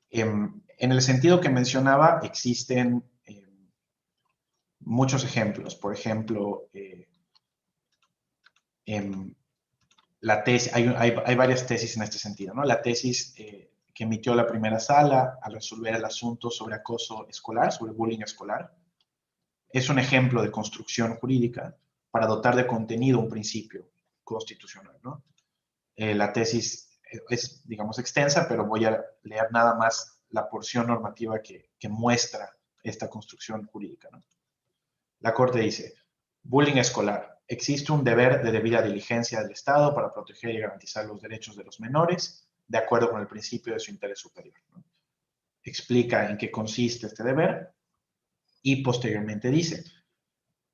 En el sentido que mencionaba, existen muchos ejemplos. Por ejemplo, la tesis, hay varias tesis en este sentido, ¿no? La tesis que emitió la primera sala al resolver el asunto sobre acoso escolar, sobre bullying escolar, es un ejemplo de construcción jurídica para dotar de contenido un principio constitucional, ¿no? La tesis es, digamos, extensa, pero voy a leer nada más la porción normativa que muestra esta construcción jurídica, ¿no? La Corte dice, bullying escolar. Existe un deber de debida diligencia del Estado para proteger y garantizar los derechos de los menores, de acuerdo con el principio de su interés superior, ¿no? Explica en qué consiste este deber y posteriormente dice,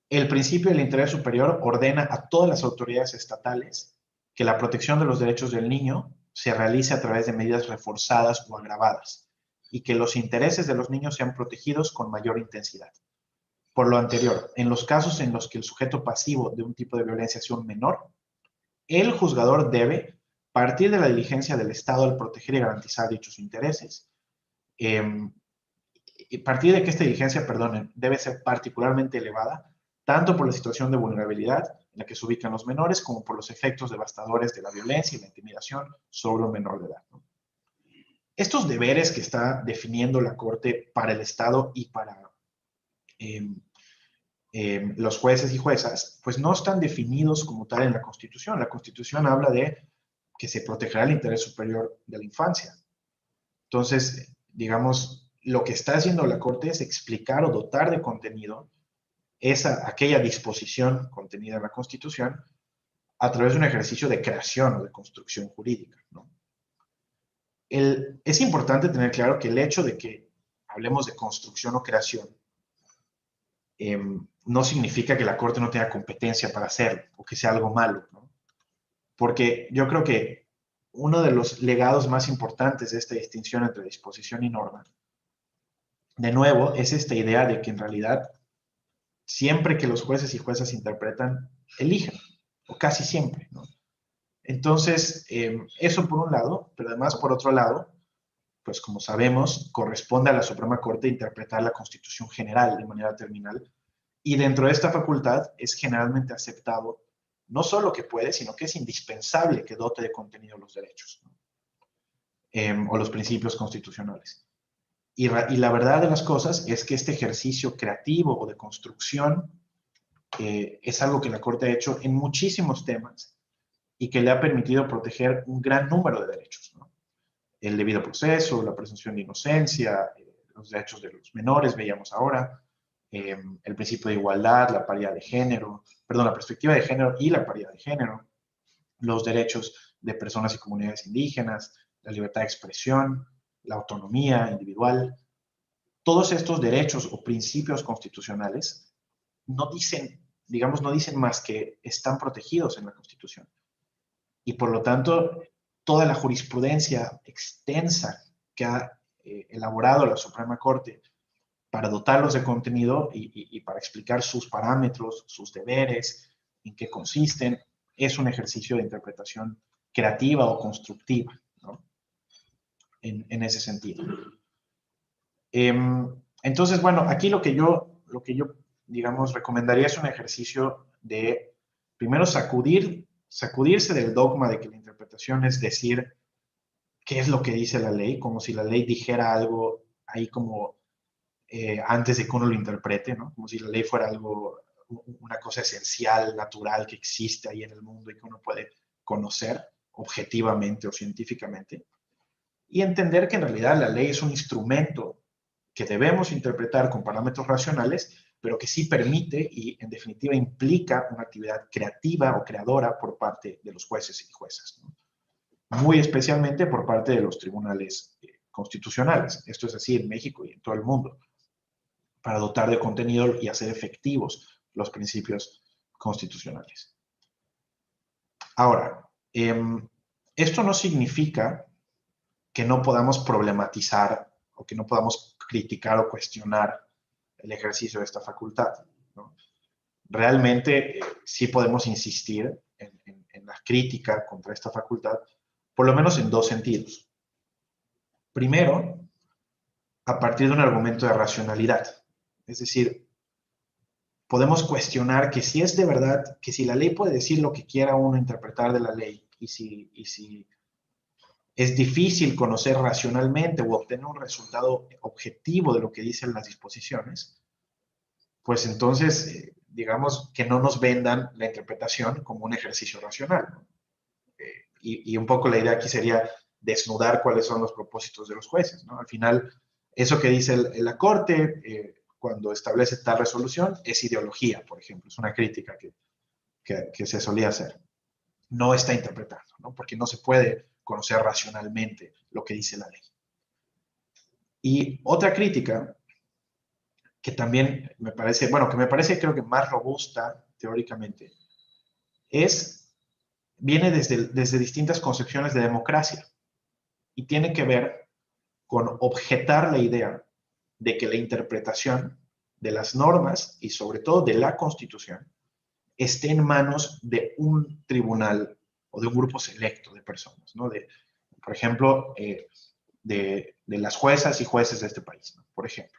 el principio del interés superior ordena a todas las autoridades estatales que la protección de los derechos del niño se realice a través de medidas reforzadas o agravadas y que los intereses de los niños sean protegidos con mayor intensidad. Por lo anterior, en los casos en los que el sujeto pasivo de un tipo de violencia sea un menor, el juzgador debe partir de la diligencia del Estado al proteger y garantizar dichos intereses, y partir de que esta diligencia, perdón, debe ser particularmente elevada, tanto por la situación de vulnerabilidad en la que se ubican los menores, como por los efectos devastadores de la violencia y la intimidación sobre un menor de edad, ¿no? Estos deberes que está definiendo la Corte para el Estado y para los jueces y juezas, pues no están definidos como tal en la Constitución. La Constitución habla de que se protegerá el interés superior de la infancia. Entonces, digamos, lo que está haciendo la Corte es explicar o dotar de contenido aquella disposición contenida en la Constitución a través de un ejercicio de creación o de construcción jurídica, ¿no? Es importante tener claro que el hecho de que hablemos de construcción o creación no significa que la Corte no tenga competencia para hacerlo o que sea algo malo, ¿no? Porque yo creo que uno de los legados más importantes de esta distinción entre disposición y norma, de nuevo, es esta idea de que en realidad siempre que los jueces y juezas interpretan, eligen, o casi siempre, ¿no? Entonces, eso por un lado, pero además por otro lado, pues como sabemos, corresponde a la Suprema Corte interpretar la Constitución General de manera terminal, y dentro de esta facultad es generalmente aceptado no solo que puede, sino que es indispensable que dote de contenido los derechos, ¿no? O los principios constitucionales. Y la verdad de las cosas es que este ejercicio creativo o de construcción es algo que la Corte ha hecho en muchísimos temas y que le ha permitido proteger un gran número de derechos, ¿no? El debido proceso, la presunción de inocencia, los derechos de los menores, veíamos ahora, el principio de igualdad, la paridad de género, perdón, la perspectiva de género y la paridad de género, los derechos de personas y comunidades indígenas, la libertad de expresión, la autonomía individual. Todos estos derechos o principios constitucionales no dicen, digamos, no dicen más que están protegidos en la Constitución. Y por lo tanto, toda la jurisprudencia extensa que ha elaborado la Suprema Corte para dotarlos de contenido y para explicar sus parámetros, sus deberes, en qué consisten, es un ejercicio de interpretación creativa o constructiva, ¿no? En ese sentido. Entonces, bueno, aquí lo que yo, digamos, recomendaría es un ejercicio de, primero, sacudirse del dogma de que la interpretación es decir qué es lo que dice la ley, como si la ley dijera algo ahí como antes de que uno lo interprete, ¿no? Como si la ley fuera algo, una cosa esencial, natural, que existe ahí en el mundo y que uno puede conocer objetivamente o científicamente. Y entender que en realidad la ley es un instrumento que debemos interpretar con parámetros racionales, pero que sí permite y en definitiva implica una actividad creativa o creadora por parte de los jueces y juezas, ¿no? Muy especialmente por parte de los tribunales constitucionales, esto es así en México y en todo el mundo, para dotar de contenido y hacer efectivos los principios constitucionales. Ahora, esto no significa que no podamos problematizar o que no podamos criticar o cuestionar el ejercicio de esta facultad, ¿no? Realmente sí podemos insistir en la crítica contra esta facultad, por lo menos en dos sentidos. Primero, a partir de un argumento de racionalidad. Es decir, podemos cuestionar que si es de verdad, que si la ley puede decir lo que quiera uno interpretar de la ley, y si es difícil conocer racionalmente o obtener un resultado objetivo de lo que dicen las disposiciones, pues entonces, digamos, que no nos vendan la interpretación como un ejercicio racional, ¿no? Y un poco la idea aquí sería desnudar cuáles son los propósitos de los jueces, ¿no? Al final, eso que dice la Corte cuando establece tal resolución es ideología, por ejemplo, es una crítica que se solía hacer. No está interpretando, ¿no? Porque no se puede conocer racionalmente lo que dice la ley. Y otra crítica que también me parece, bueno, que me parece creo que más robusta teóricamente, viene desde distintas concepciones de democracia y tiene que ver con objetar la idea de que la interpretación de las normas y sobre todo de la Constitución esté en manos de un tribunal o de un grupo selecto de personas, ¿no? Por ejemplo, de las juezas y jueces de este país, ¿no? Por ejemplo.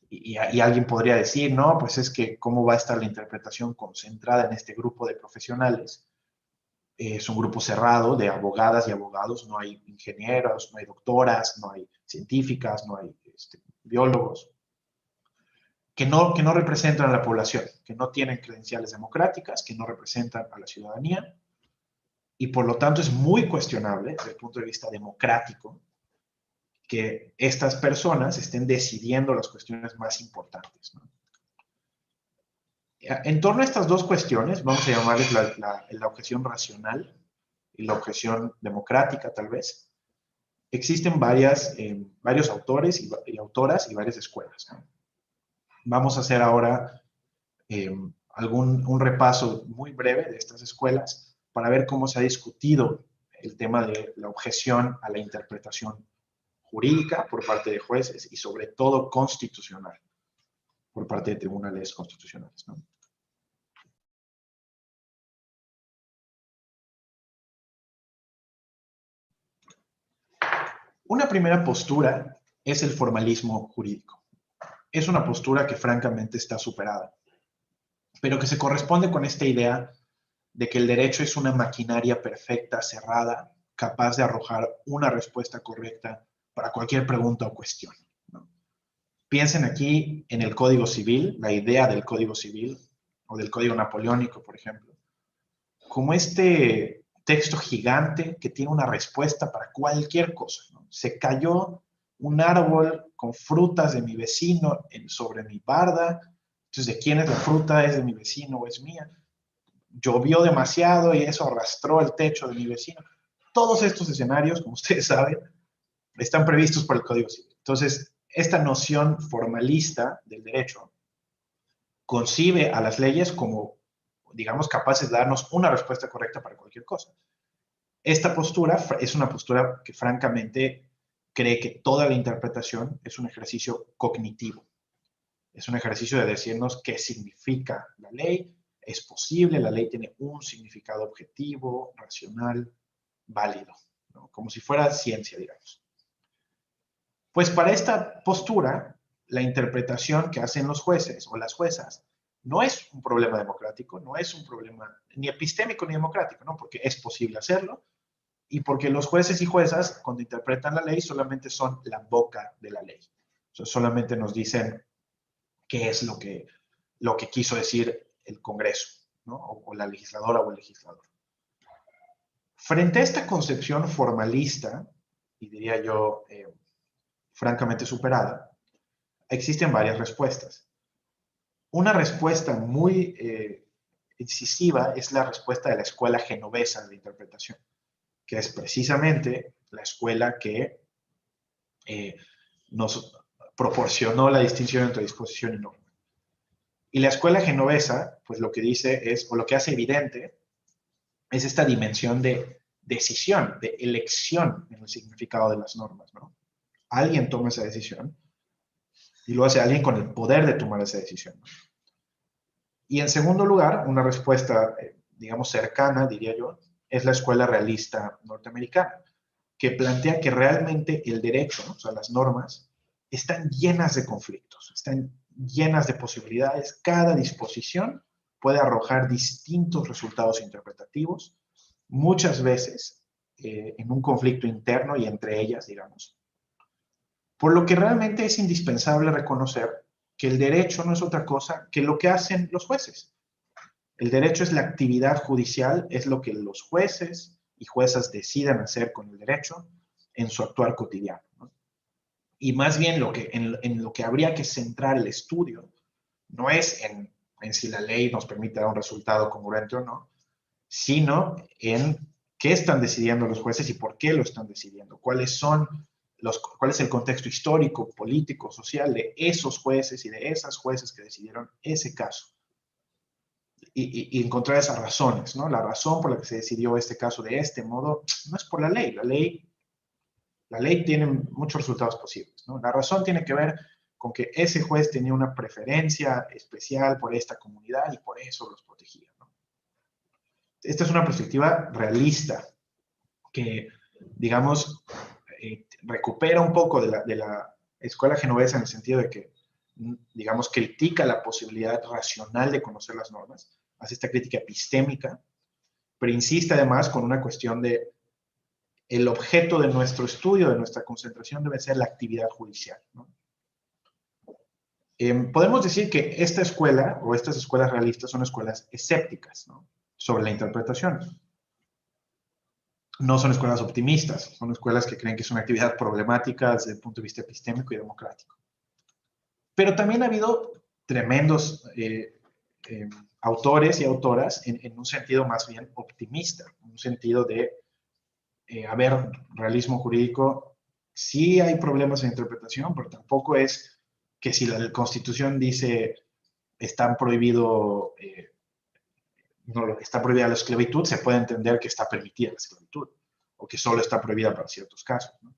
Y alguien podría decir, no, pues es que cómo va a estar la interpretación concentrada en este grupo de profesionales. Es un grupo cerrado de abogadas y abogados, no hay ingenieros, no hay doctoras, no hay científicas, no hay biólogos, que no representan a la población, que no tienen credenciales democráticas, que no representan a la ciudadanía, y por lo tanto es muy cuestionable desde el punto de vista democrático que estas personas estén decidiendo las cuestiones más importantes, ¿no? En torno a estas dos cuestiones, vamos a llamarles la objeción racional y la objeción democrática, tal vez, existen varios autores y autoras y varias escuelas, ¿no? Vamos a hacer ahora un repaso muy breve de estas escuelas para ver cómo se ha discutido el tema de la objeción a la interpretación jurídica por parte de jueces y sobre todo constitucional por parte de tribunales constitucionales, ¿no? Una primera postura es el formalismo jurídico. Es una postura que francamente está superada, pero que se corresponde con esta idea de que el derecho es una maquinaria perfecta, cerrada, capaz de arrojar una respuesta correcta para cualquier pregunta o cuestión, ¿no? Piensen aquí en el Código Civil, la idea del Código Civil o del Código Napoleónico, por ejemplo, como este texto gigante que tiene una respuesta para cualquier cosa, ¿no? Se cayó un árbol con frutas de mi vecino sobre mi barda, entonces, ¿de quién es la fruta? ¿Es de mi vecino o es mía? Llovió demasiado y eso arrastró el techo de mi vecino. Todos estos escenarios, como ustedes saben, están previstos por el Código Civil. Entonces, esta noción formalista del derecho concibe a las leyes como, digamos, capaces de darnos una respuesta correcta para cualquier cosa. Esta postura es una postura que francamente cree que toda la interpretación es un ejercicio cognitivo. Es un ejercicio de decirnos qué significa la ley. Es posible, la ley tiene un significado objetivo, racional, válido, ¿no? Como si fuera ciencia, digamos. Pues para esta postura, la interpretación que hacen los jueces o las juezas no es un problema democrático, no es un problema ni epistémico ni democrático, ¿no? Porque es posible hacerlo y porque los jueces y juezas, cuando interpretan la ley, solamente son la boca de la ley. O sea, solamente nos dicen qué es lo que quiso decir el Congreso, ¿no? O la legisladora o el legislador. Frente a esta concepción formalista, y diría yo, francamente superada, existen varias respuestas. Una respuesta muy incisiva es la respuesta de la escuela genovesa de interpretación, que es precisamente la escuela que nos proporcionó la distinción entre disposición y norma. Y la escuela genovesa, pues lo que dice es, o lo que hace evidente, es esta dimensión de decisión, de elección en el significado de las normas, ¿no? Alguien toma esa decisión y lo hace alguien con el poder de tomar esa decisión, ¿no? Y en segundo lugar, una respuesta, digamos, cercana, diría yo, es la escuela realista norteamericana, que plantea que realmente el derecho, o sea, las normas, están llenas de conflictos, están llenas de posibilidades. Cada disposición puede arrojar distintos resultados interpretativos, muchas veces en un conflicto interno y entre ellas, digamos. Por lo que realmente es indispensable reconocer que el derecho no es otra cosa que lo que hacen los jueces. El derecho es la actividad judicial, es lo que los jueces y juezas deciden hacer con el derecho en su actuar cotidiano, ¿no? Y más bien en lo que habría que centrar el estudio no es en si la ley nos permite dar un resultado congruente o no, sino en qué están decidiendo los jueces y por qué lo están decidiendo, cuál es el contexto histórico, político, social de esos jueces y de esas jueces que decidieron ese caso. Y encontrar esas razones, ¿no? La razón por la que se decidió este caso de este modo no es por la ley. La ley tiene muchos resultados posibles, ¿no? La razón tiene que ver con que ese juez tenía una preferencia especial por esta comunidad y por eso los protegía, ¿no? Esta es una perspectiva realista que, digamos, recupera un poco de la escuela genovesa en el sentido de que, digamos, critica la posibilidad racional de conocer las normas, hace esta crítica epistémica, pero insiste además con una cuestión de el objeto de nuestro estudio, de nuestra concentración, debe ser la actividad judicial, ¿no? Podemos decir que esta escuela o estas escuelas realistas son escuelas escépticas, ¿no?, sobre la interpretación. No son escuelas optimistas, son escuelas que creen que es una actividad problemática desde el punto de vista epistémico y democrático. Pero también ha habido tremendos autores y autoras en un sentido más bien optimista, en un sentido de, a ver, realismo jurídico, sí hay problemas en interpretación, pero tampoco es que si la Constitución dice está prohibida la esclavitud, se puede entender que está permitida la esclavitud, o que solo está prohibida para ciertos casos, ¿no?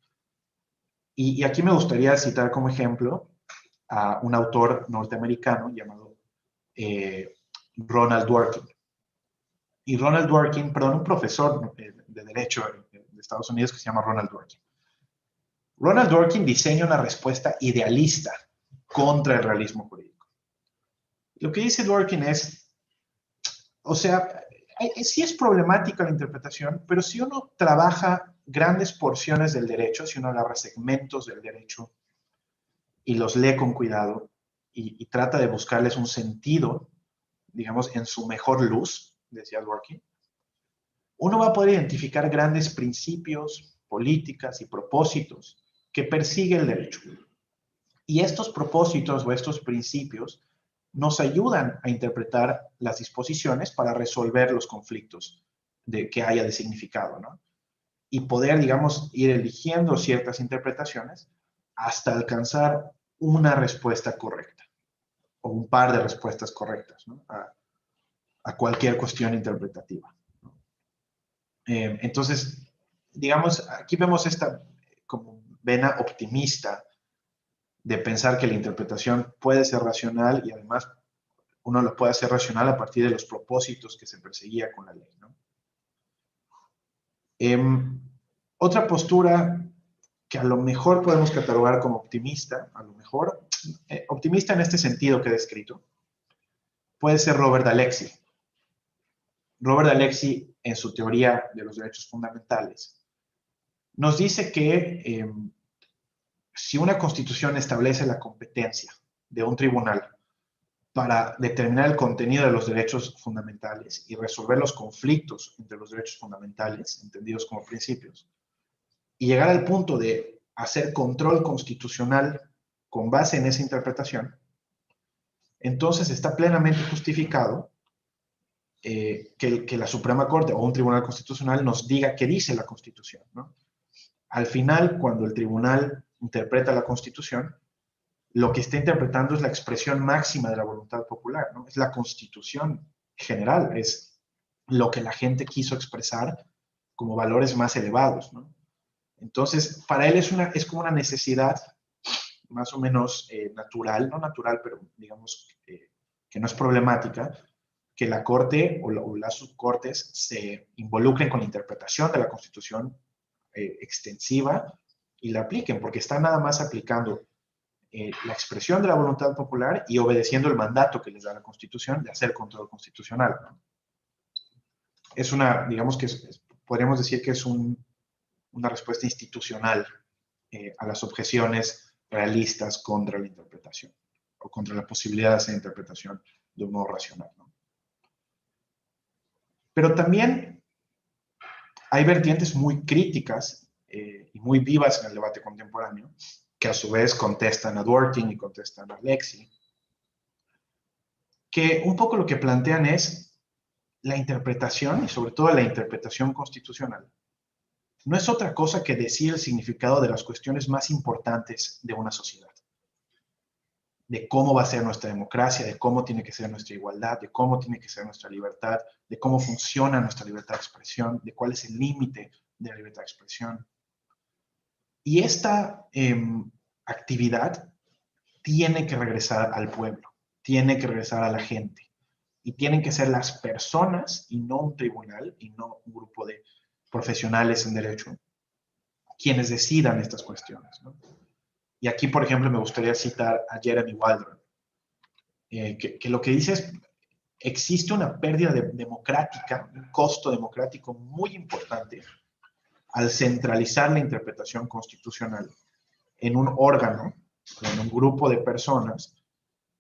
Y aquí me gustaría citar como ejemplo a un autor norteamericano llamado Ronald Dworkin. Y Ronald Dworkin, perdón, un profesor de Derecho de Estados Unidos que se llama Ronald Dworkin. Ronald Dworkin diseña una respuesta idealista contra el realismo jurídico. Lo que dice Dworkin es, o sea, sí es problemática la interpretación, pero si uno trabaja grandes porciones del derecho, si uno agarra segmentos del derecho y los lee con cuidado y trata de buscarles un sentido, digamos, en su mejor luz, decía Dworkin, uno va a poder identificar grandes principios, políticas y propósitos que persigue el derecho. Y estos propósitos o estos principios nos ayudan a interpretar las disposiciones para resolver los conflictos que haya de significado, ¿no? Y poder, digamos, ir eligiendo ciertas interpretaciones hasta alcanzar una respuesta correcta o un par de respuestas correctas, ¿no?, a cualquier cuestión interpretativa, ¿no? Entonces, digamos, aquí vemos esta como vena optimista de pensar que la interpretación puede ser racional y además uno lo puede hacer racional a partir de los propósitos que se perseguía con la ley, ¿no? Otra postura que a lo mejor podemos catalogar como optimista, a lo mejor, optimista en este sentido que he descrito, puede ser Robert Alexy. Robert Alexy, en su teoría de los derechos fundamentales, nos dice que si una constitución establece la competencia de un tribunal para determinar el contenido de los derechos fundamentales y resolver los conflictos entre los derechos fundamentales, entendidos como principios, y llegar al punto de hacer control constitucional con base en esa interpretación, entonces está plenamente justificado que la Suprema Corte o un tribunal constitucional nos diga qué dice la Constitución, ¿no? Al final, cuando el tribunal interpreta la Constitución, lo que está interpretando es la expresión máxima de la voluntad popular, ¿no? Es la Constitución general, es lo que la gente quiso expresar como valores más elevados, ¿no? Entonces, para él es como una necesidad más o menos natural, no natural, pero digamos que no es problemática, que la Corte o las subcortes se involucren con la interpretación de la Constitución extensiva y la apliquen, porque están nada más aplicando la expresión de la voluntad popular y obedeciendo el mandato que les da la Constitución de hacer control constitucional, ¿no? Es una, digamos que podríamos decir que es una respuesta institucional a las objeciones realistas contra la interpretación o contra la posibilidad de hacer interpretación de un modo racional, ¿no? Pero también hay vertientes muy críticas y muy vivas en el debate contemporáneo que a su vez contestan a Dworkin y contestan a Lexi, que un poco lo que plantean es la interpretación, y sobre todo la interpretación constitucional, no es otra cosa que decir el significado de las cuestiones más importantes de una sociedad. De cómo va a ser nuestra democracia, de cómo tiene que ser nuestra igualdad, de cómo tiene que ser nuestra libertad, de cómo funciona nuestra libertad de expresión, de cuál es el límite de la libertad de expresión. Y esta actividad tiene que regresar al pueblo, tiene que regresar a la gente. Y tienen que ser las personas, y no un tribunal, y no un grupo de profesionales en derecho, quienes decidan estas cuestiones, ¿no? Y aquí, por ejemplo, me gustaría citar a Jeremy Waldron, que lo que dice es, existe una pérdida democrática, un costo democrático muy importante al centralizar la interpretación constitucional en un órgano, en un grupo de personas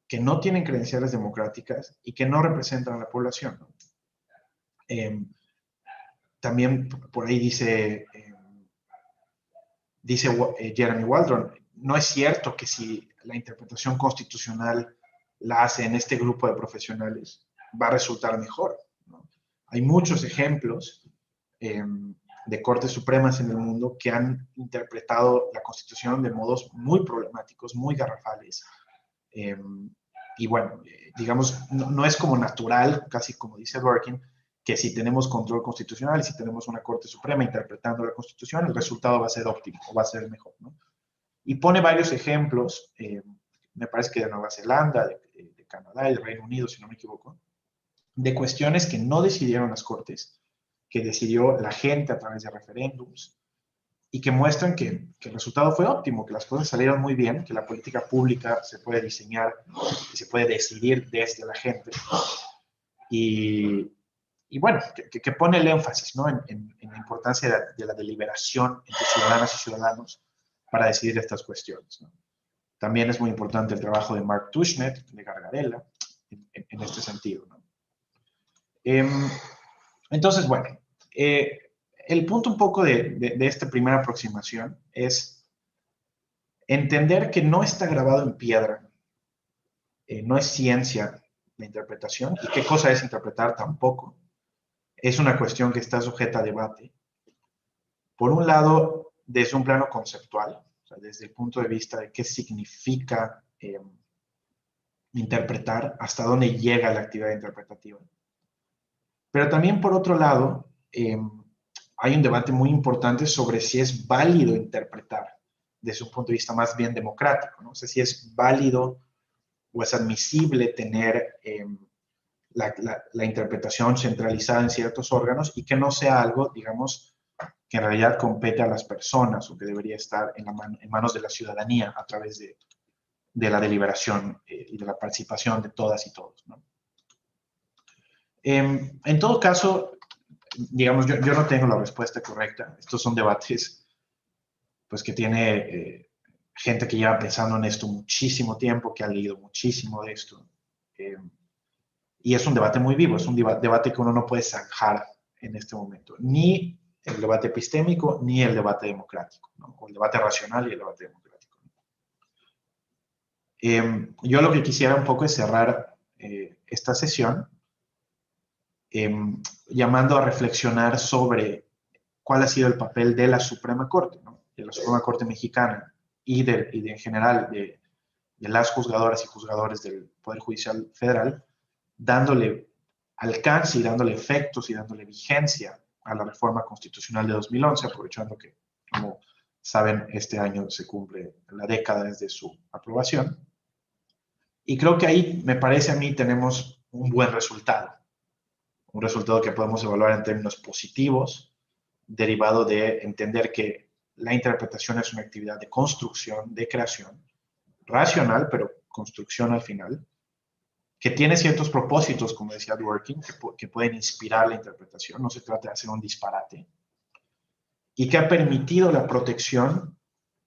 que no tienen credenciales democráticas y que no representan a la población, ¿no? También por ahí dice Jeremy Waldron, no es cierto que si la interpretación constitucional la hace en este grupo de profesionales, va a resultar mejor, ¿no? Hay muchos ejemplos de cortes supremas en el mundo que han interpretado la Constitución de modos muy problemáticos, muy garrafales. Y bueno, digamos, no es como natural, casi como dice Dworkin, que si tenemos control constitucional y si tenemos una Corte Suprema interpretando la Constitución, el resultado va a ser óptimo o va a ser mejor, ¿no? Y pone varios ejemplos, me parece que de Nueva Zelanda, de Canadá y de Reino Unido, si no me equivoco, de cuestiones que no decidieron las Cortes, que decidió la gente a través de referéndums, y que muestran que el resultado fue óptimo, que las cosas salieron muy bien, que la política pública se puede diseñar y se puede decidir desde la gente. Y bueno, que pone el énfasis, ¿no?, en la importancia de la deliberación entre ciudadanas y ciudadanos para decidir estas cuestiones, ¿no? También es muy importante el trabajo de Mark Tushnet, de Gargarella, en este sentido, ¿no? Entonces, bueno, el punto un poco de esta primera aproximación es entender que no está grabado en piedra, no es ciencia la interpretación, y qué cosa es interpretar tampoco. Es una cuestión que está sujeta a debate. Por un lado, desde un plano conceptual, o sea, desde el punto de vista de qué significa interpretar, hasta dónde llega la actividad interpretativa. Pero también, por otro lado, hay un debate muy importante sobre si es válido interpretar desde un punto de vista más bien democrático, ¿no? O sea, si es válido o es admisible tener la interpretación centralizada en ciertos órganos y que no sea algo, digamos, que en realidad compete a las personas o que debería estar en manos de la ciudadanía a través de la deliberación y de la participación de todas y todos, ¿no? En todo caso, digamos, yo no tengo la respuesta correcta. Estos son debates pues, que tiene gente que lleva pensando en esto muchísimo tiempo, que ha leído muchísimo de esto. Y es un debate muy vivo, es un debate que uno no puede zanjar en este momento. Ni el debate epistémico, ni el debate democrático, ¿no? O el debate racional y el debate democrático. Yo lo que quisiera un poco es cerrar esta sesión llamando a reflexionar sobre cuál ha sido el papel de la Suprema Corte, ¿no?, de la Suprema Corte mexicana y en general de las juzgadoras y juzgadores del Poder Judicial Federal, dándole alcance y dándole efectos y dándole vigencia a la reforma constitucional de 2011, aprovechando que, como saben, este año se cumple la década desde su aprobación. Y creo que ahí, me parece a mí, tenemos un buen resultado. Un resultado que podemos evaluar en términos positivos, derivado de entender que la interpretación es una actividad de construcción, de creación, racional, pero construcción al final, que tiene ciertos propósitos, como decía Dworkin, que pueden inspirar la interpretación, no se trata de hacer un disparate, y que ha permitido la protección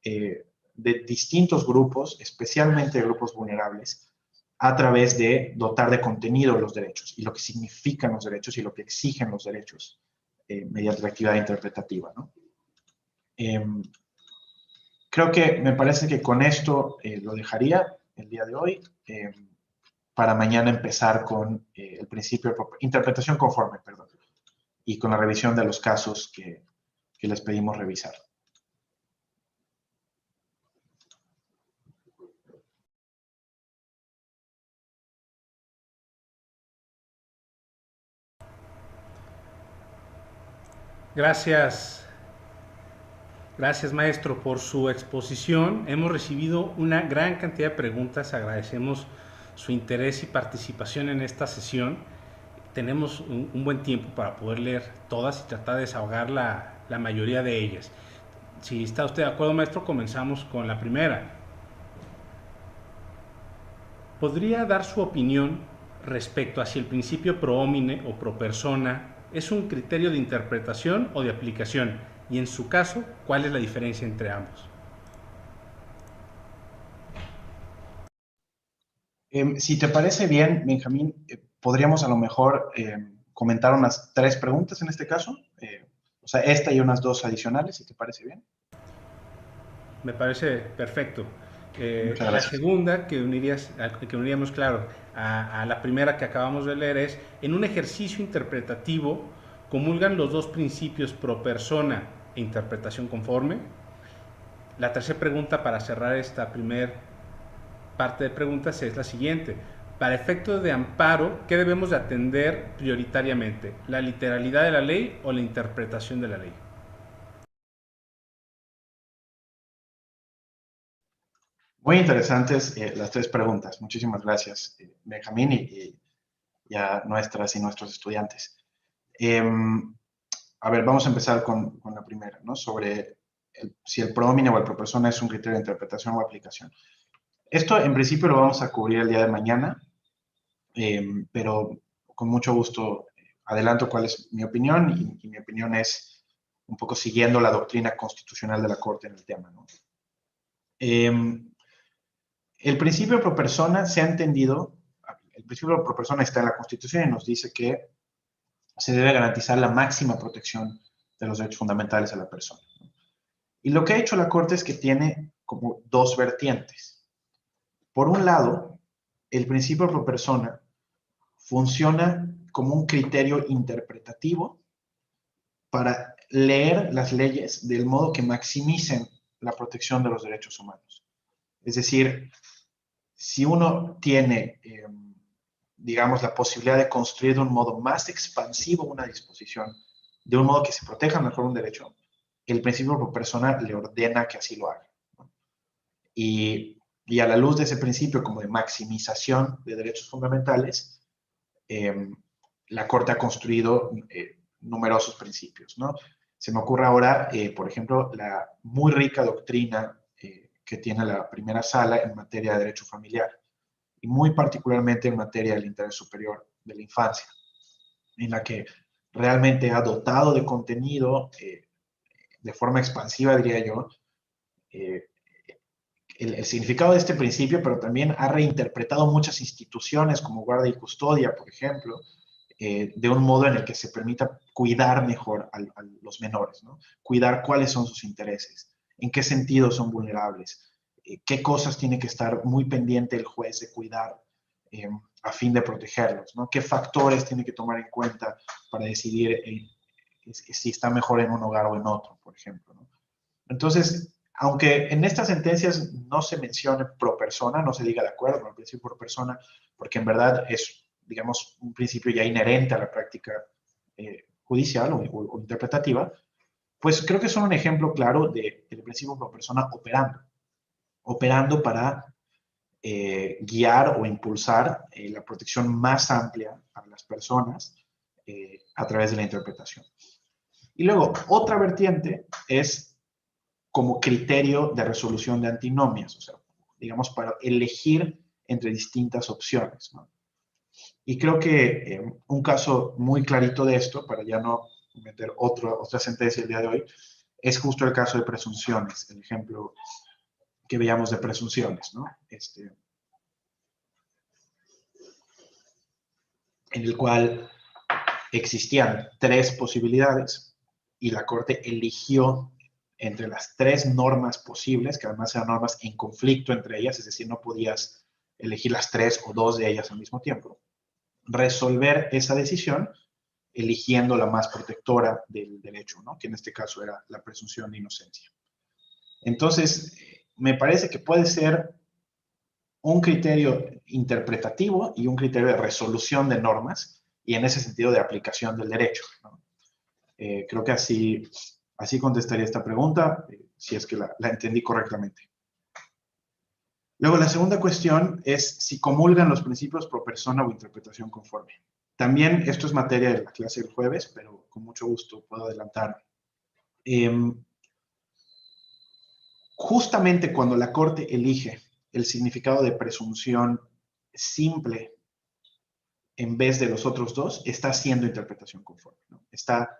de distintos grupos, especialmente de grupos vulnerables, a través de dotar de contenido los derechos y lo que significan los derechos y lo que exigen los derechos mediante la actividad interpretativa, ¿no? Creo que me parece que con esto lo dejaría el día de hoy, para mañana empezar con el principio de interpretación conforme, perdón, y con la revisión de los casos que les pedimos revisar. Gracias, gracias maestro por su exposición. Hemos recibido una gran cantidad de preguntas, agradecemos su interés y participación en esta sesión. Tenemos un buen tiempo para poder leer todas y tratar de desahogar la mayoría de ellas. Si está usted de acuerdo, maestro, comenzamos con la primera. ¿Podría dar su opinión respecto a si el principio pro homine o pro persona es un criterio de interpretación o de aplicación? Y en su caso, ¿cuál es la diferencia entre ambos? Si te parece bien, Benjamín, podríamos a lo mejor comentar unas 3 preguntas en este caso. O sea, esta y unas 2 adicionales, si te parece bien. Me parece perfecto. Muchas La gracias. segunda que uniríamos, claro, a la primera que acabamos de leer es, en un ejercicio interpretativo, ¿comulgan los dos principios pro persona e interpretación conforme? La tercera pregunta para cerrar esta primera parte de preguntas es la siguiente. Para efectos de amparo, ¿qué debemos de atender prioritariamente? ¿La literalidad de la ley o la interpretación de la ley? Muy interesantes las 3 preguntas. Muchísimas gracias, Benjamín, y a nuestras y nuestros estudiantes. A ver, vamos a empezar con la primera, ¿no? Sobre si el pro homine o el pro persona es un criterio de interpretación o aplicación. Esto, en principio, lo vamos a cubrir el día de mañana, pero con mucho gusto adelanto cuál es mi opinión, y mi opinión es un poco siguiendo la doctrina constitucional de la Corte en el tema, ¿no? El principio pro persona se ha entendido, el principio pro persona está en la Constitución y nos dice que se debe garantizar la máxima protección de los derechos fundamentales a la persona. Y lo que ha hecho la Corte es que tiene como 2 vertientes. Por un lado, el principio pro persona funciona como un criterio interpretativo para leer las leyes del modo que maximicen la protección de los derechos humanos. Es decir, si uno tiene, digamos, la posibilidad de construir de un modo más expansivo una disposición, de un modo que se proteja mejor un derecho, el principio pro persona le ordena que así lo haga, ¿no? Y a la luz de ese principio como de maximización de derechos fundamentales, la Corte ha construido numerosos principios, ¿no? Se me ocurre ahora, por ejemplo, la muy rica doctrina que tiene la primera sala en materia de derecho familiar, y muy particularmente en materia del interés superior de la infancia, en la que realmente ha dotado de contenido de forma expansiva, diría yo, el significado de este principio, pero también ha reinterpretado muchas instituciones como guardia y custodia, por ejemplo, de un modo en el que se permita cuidar mejor a los menores, ¿no? Cuidar cuáles son sus intereses, en qué sentido son vulnerables, qué cosas tiene que estar muy pendiente el juez de cuidar a fin de protegerlos, ¿no? Qué factores tiene que tomar en cuenta para decidir si está mejor en un hogar o en otro, por ejemplo, ¿no? Entonces, aunque en estas sentencias no se mencione pro persona, no se diga de acuerdo con el principio pro persona, porque en verdad es, digamos, un principio ya inherente a la práctica judicial o interpretativa, pues creo que son un ejemplo claro del principio pro persona operando para guiar o impulsar la protección más amplia para las personas a través de la interpretación. Y luego, otra vertiente es como criterio de resolución de antinomias, o sea, digamos, para elegir entre distintas opciones, ¿no? Y creo que un caso muy clarito de esto, para ya no meter otra sentencia el día de hoy, es justo el caso de presunciones, el ejemplo que veíamos de presunciones, ¿no? En el cual existían 3 posibilidades y la Corte eligió entre las 3 normas posibles, que además eran normas en conflicto entre ellas, es decir, no podías elegir las 3 o 2 de ellas al mismo tiempo, resolver esa decisión eligiendo la más protectora del derecho, ¿no? Que en este caso era la presunción de inocencia. Entonces, me parece que puede ser un criterio interpretativo y un criterio de resolución de normas y en ese sentido de aplicación del derecho, ¿no? Creo que así contestaría esta pregunta, si es que la entendí correctamente. Luego, la segunda cuestión es si comulgan los principios pro persona o interpretación conforme. También esto es materia de la clase del jueves, pero con mucho gusto puedo adelantar. Justamente cuando la Corte elige el significado de presunción simple en vez de los otros dos, está haciendo interpretación conforme, ¿no? Está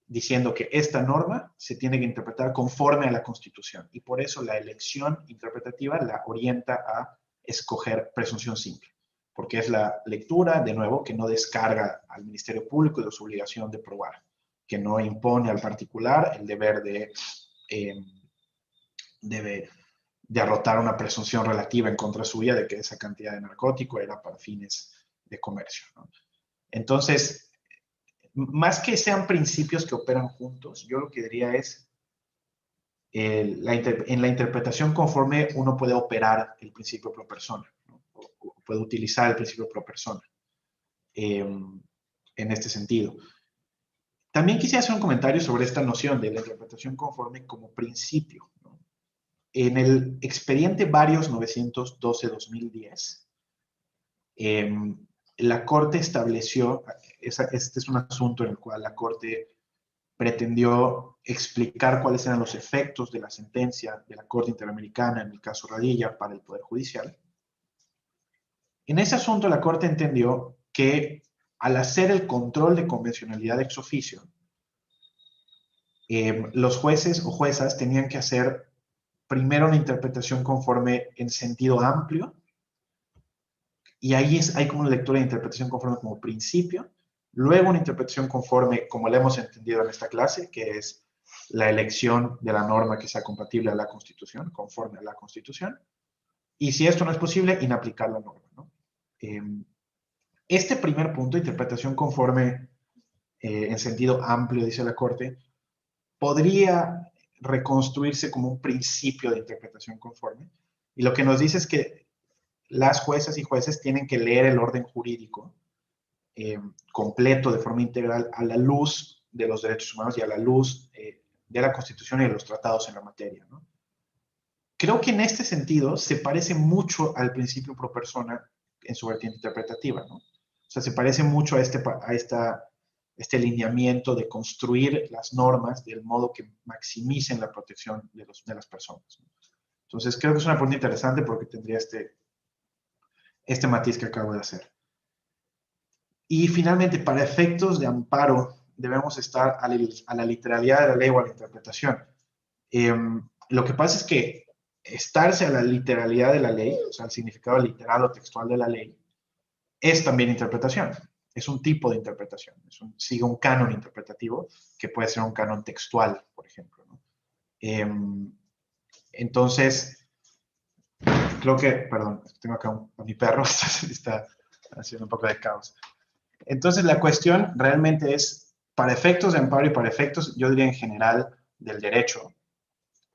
diciendo que esta norma se tiene que interpretar conforme a la Constitución y por eso la elección interpretativa la orienta a escoger presunción simple, porque es la lectura, de nuevo, que no descarga al Ministerio Público de su obligación de probar, que no impone al particular el deber de arrotar una presunción relativa en contra suya de que esa cantidad de narcótico era para fines de comercio, ¿no? Entonces, más que sean principios que operan juntos, yo lo que diría es, en la interpretación conforme uno puede operar el principio pro persona, ¿no? O puede utilizar el principio pro persona en este sentido. También quisiera hacer un comentario sobre esta noción de la interpretación conforme como principio, ¿no? En el expediente Varios 912-2010, la Corte estableció, este es un asunto en el cual la Corte pretendió explicar cuáles eran los efectos de la sentencia de la Corte Interamericana en el caso Radilla para el Poder Judicial. En ese asunto la Corte entendió que al hacer el control de convencionalidad ex oficio, los jueces o juezas tenían que hacer primero una interpretación conforme en sentido amplio, y ahí hay como una lectura de interpretación conforme como principio, luego una interpretación conforme como la hemos entendido en esta clase, que es la elección de la norma que sea compatible a la Constitución, conforme a la Constitución, y si esto no es posible, inaplicar la norma, ¿no? Este primer punto, interpretación conforme en sentido amplio, dice la Corte, podría reconstruirse como un principio de interpretación conforme, y lo que nos dice es que las juezas y jueces tienen que leer el orden jurídico completo, de forma integral, a la luz de los derechos humanos y a la luz de la Constitución y de los tratados en la materia, ¿no? Creo que en este sentido se parece mucho al principio pro persona en su vertiente interpretativa, ¿no? O sea, se parece mucho a este lineamiento de construir las normas del modo que maximicen la protección de las personas, ¿no? Entonces, creo que es una pregunta interesante porque tendría este matiz que acabo de hacer. Y finalmente, para efectos de amparo, debemos estar a la literalidad de la ley o a la interpretación. Lo que pasa es que estarse a la literalidad de la ley, o sea, el significado literal o textual de la ley, es también interpretación. Es un tipo de interpretación. Sigue un canon interpretativo que puede ser un canon textual, por ejemplo, ¿no? Entonces, creo que, perdón, tengo acá a mi perro, está haciendo un poco de caos. Entonces, la cuestión realmente es, para efectos de amparo y para efectos, yo diría en general, del derecho,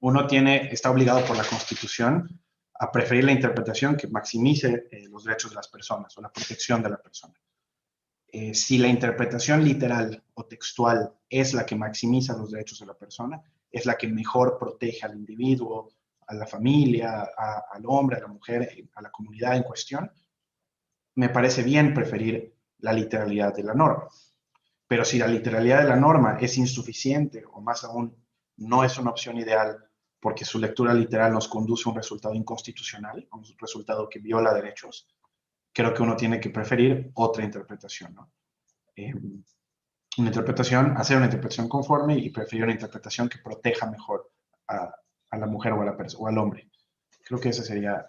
uno está obligado por la Constitución a preferir la interpretación que maximice los derechos de las personas o la protección de la persona. Si la interpretación literal o textual es la que maximiza los derechos de la persona, es la que mejor protege al individuo, a la familia, al hombre, a la mujer, a la comunidad en cuestión, me parece bien preferir la literalidad de la norma. Pero si la literalidad de la norma es insuficiente o más aún no es una opción ideal porque su lectura literal nos conduce a un resultado inconstitucional, a un resultado que viola derechos, creo que uno tiene que preferir otra interpretación, ¿no? Hacer una interpretación conforme y preferir una interpretación que proteja mejor a la mujer o, o al hombre. Creo que esa sería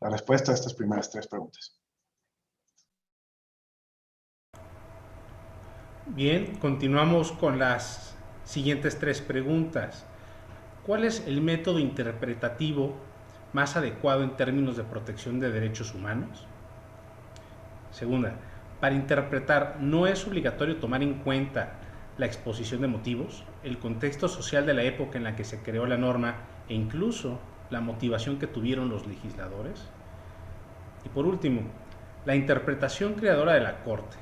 la respuesta a estas primeras tres preguntas. Bien, continuamos con las siguientes tres preguntas. ¿Cuál es el método interpretativo más adecuado en términos de protección de derechos humanos? Segunda, para interpretar no es obligatorio tomar en cuenta la exposición de motivos, el contexto social de la época en la que se creó la norma e incluso la motivación que tuvieron los legisladores. Y por último, la interpretación creadora de la Corte,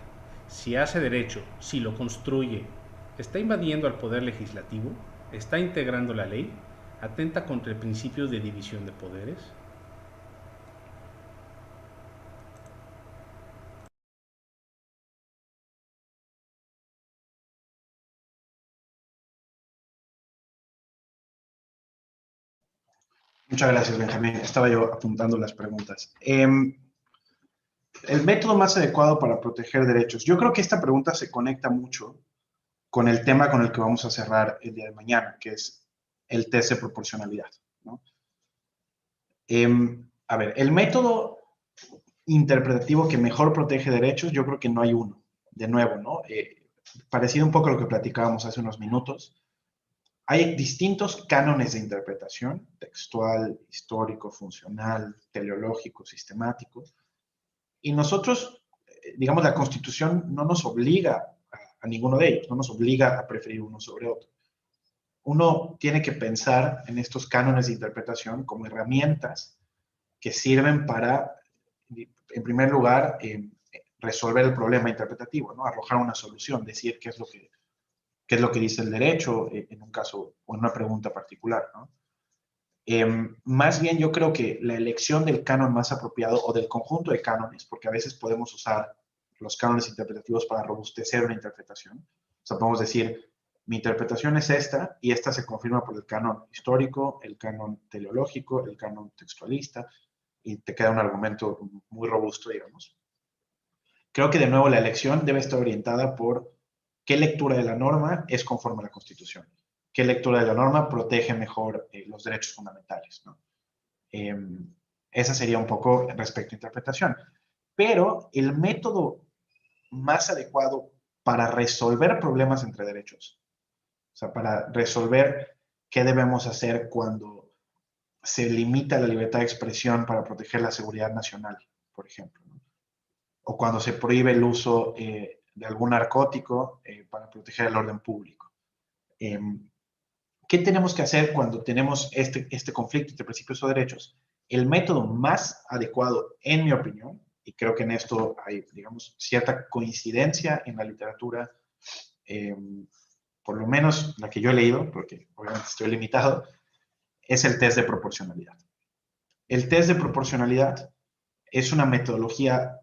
si hace derecho, si lo construye, ¿está invadiendo al poder legislativo? ¿Está integrando la ley? ¿Atenta contra el principio de división de poderes? Muchas gracias, Benjamín. Estaba yo apuntando las preguntas. El método más adecuado para proteger derechos. Yo creo que esta pregunta se conecta mucho con el tema con el que vamos a cerrar el día de mañana, que es el test de proporcionalidad, ¿no? A ver, el método interpretativo que mejor protege derechos, yo creo que no hay uno. De nuevo, ¿no? Parecido un poco a lo que platicábamos hace unos minutos. Hay distintos cánones de interpretación, textual, histórico, funcional, teleológico, sistemático, y nosotros, digamos, la Constitución no nos obliga a ninguno de ellos, no nos obliga a preferir uno sobre otro. Uno tiene que pensar en estos cánones de interpretación como herramientas que sirven para, en primer lugar, resolver el problema interpretativo, ¿no? Arrojar una solución, decir qué es lo que dice el derecho en un caso o en una pregunta particular, ¿no? Más bien yo creo que la elección del canon más apropiado o del conjunto de cánones, porque a veces podemos usar los cánones interpretativos para robustecer una interpretación. O sea, podemos decir, mi interpretación es esta y esta se confirma por el canon histórico, el canon teleológico, el canon textualista y te queda un argumento muy robusto, digamos. Creo que de nuevo la elección debe estar orientada por qué lectura de la norma es conforme a la Constitución, qué lectura de la norma protege mejor los derechos fundamentales, ¿no? Esa sería un poco respecto a interpretación. Pero el método más adecuado para resolver problemas entre derechos, o sea, para resolver qué debemos hacer cuando se limita la libertad de expresión para proteger la seguridad nacional, por ejemplo, ¿no? O cuando se prohíbe el uso de algún narcótico para proteger el orden público. ¿Qué tenemos que hacer cuando tenemos este conflicto entre principios o derechos? El método más adecuado, en mi opinión, y creo que en esto hay, digamos, cierta coincidencia en la literatura, por lo menos la que yo he leído, porque obviamente estoy limitado, es el test de proporcionalidad. El test de proporcionalidad es una metodología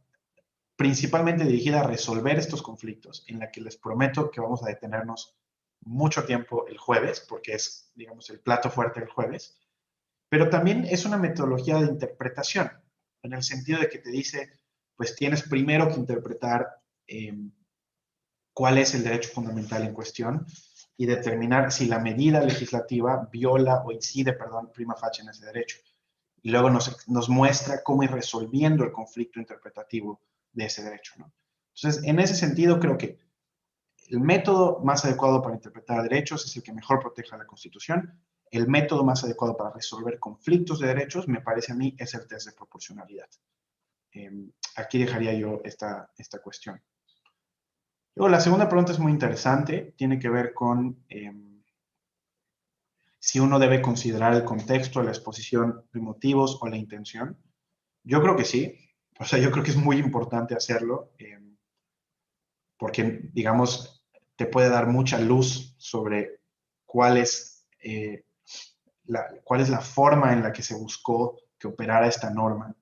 principalmente dirigida a resolver estos conflictos, en la que les prometo que vamos a detenernos mucho tiempo el jueves, porque es, digamos, el plato fuerte del jueves, pero también es una metodología de interpretación, en el sentido de que te dice, pues tienes primero que interpretar cuál es el derecho fundamental en cuestión y determinar si la medida legislativa viola o incide, perdón, prima facie en ese derecho. Y luego nos muestra cómo ir resolviendo el conflicto interpretativo de ese derecho, ¿no? Entonces, en ese sentido, creo que el método más adecuado para interpretar derechos es el que mejor proteja la Constitución. El método más adecuado para resolver conflictos de derechos, me parece a mí, es el test de proporcionalidad. Aquí dejaría yo esta cuestión. Luego, la segunda pregunta es muy interesante. Tiene que ver con si uno debe considerar el contexto, la exposición de motivos o la intención. Yo creo que sí. O sea, yo creo que es muy importante hacerlo porque, digamos, te puede dar mucha luz sobre cuál es la forma en la que se buscó que operara esta norma.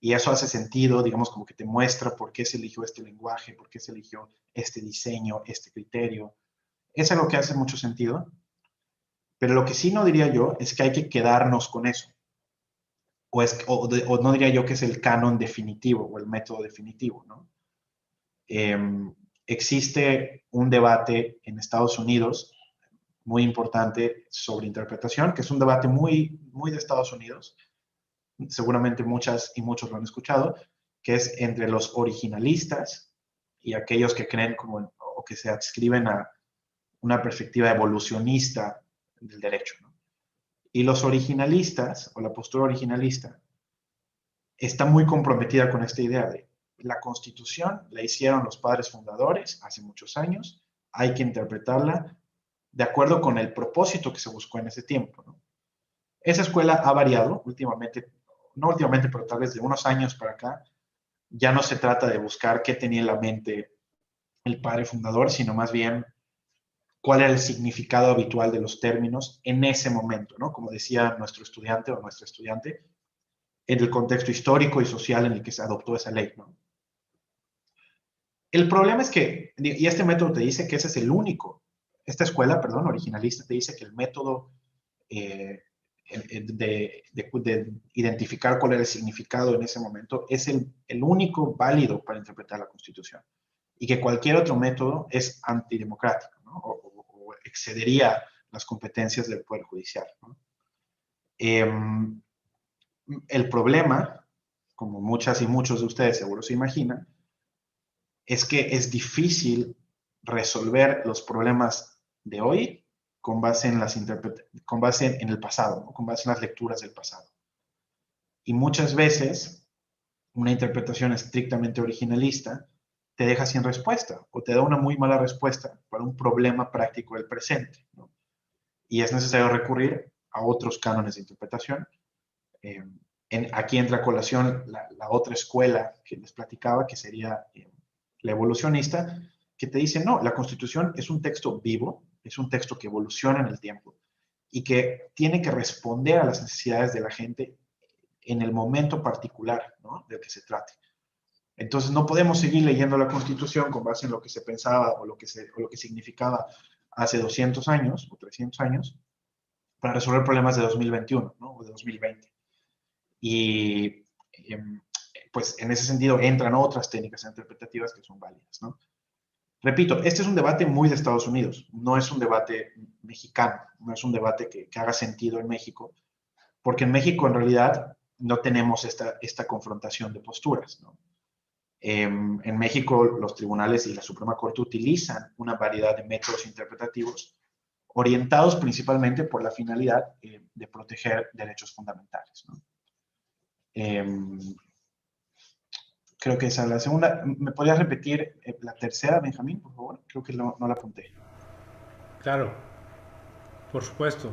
Y eso hace sentido, digamos, como que te muestra por qué se eligió este lenguaje, por qué se eligió este diseño, este criterio. Es algo que hace mucho sentido. Pero lo que sí no diría yo es que hay que quedarnos con eso. O no diría yo que es el canon definitivo o el método definitivo, ¿no? Eh, Existe un debate en Estados Unidos muy importante sobre interpretación, que es un debate muy, muy de Estados Unidos. Seguramente muchas y muchos lo han escuchado, que es entre los originalistas y aquellos que creen como, o que se adscriben a una perspectiva evolucionista del derecho, ¿no? Y los originalistas, o la postura originalista, está muy comprometida con esta idea de la Constitución la hicieron los padres fundadores hace muchos años, hay que interpretarla de acuerdo con el propósito que se buscó en ese tiempo, ¿no? Esa escuela ha variado últimamente, no últimamente, pero tal vez de unos años para acá. Ya no se trata de buscar qué tenía en la mente el padre fundador, sino más bien cuál era el significado habitual de los términos en ese momento, ¿no? Como decía nuestro estudiante o nuestra estudiante, en el contexto histórico y social en el que se adoptó esa ley, ¿no? El problema es que, y este método te dice que ese es el único, esta escuela, perdón, originalista, te dice que el método de identificar cuál era el significado en ese momento es el único válido para interpretar la Constitución, y que cualquier otro método es antidemocrático, ¿no? O excedería las competencias del Poder Judicial, ¿no? El problema, como muchas y muchos de ustedes seguro se imaginan, es que es difícil resolver los problemas de hoy con base en, con base en el pasado, ¿no? Con base en las lecturas del pasado. Y muchas veces una interpretación estrictamente originalista te deja sin respuesta o te da una muy mala respuesta para un problema práctico del presente, ¿no? Y es necesario recurrir a otros cánones de interpretación. Aquí entra a colación la otra escuela que les platicaba, que sería la evolucionista, que te dice, no, la Constitución es un texto vivo, es un texto que evoluciona en el tiempo y que tiene que responder a las necesidades de la gente en el momento particular, ¿no?, del que se trate. Entonces no podemos seguir leyendo la Constitución con base en lo que se pensaba o lo que significaba hace 200 años o 300 años para resolver problemas de 2021, ¿no?, o de 2020. Y pues en ese sentido entran otras técnicas interpretativas que son válidas, ¿no? Repito, este es un debate muy de Estados Unidos, no es un debate mexicano, no es un debate que haga sentido en México, porque en México en realidad no tenemos esta confrontación de posturas, ¿no? En México los tribunales y la Suprema Corte utilizan una variedad de métodos interpretativos orientados principalmente por la finalidad de proteger derechos fundamentales, ¿no? Creo que esa es la segunda. ¿Me podrías repetir la tercera, Benjamín, por favor? Creo que no la apunté. Claro, por supuesto.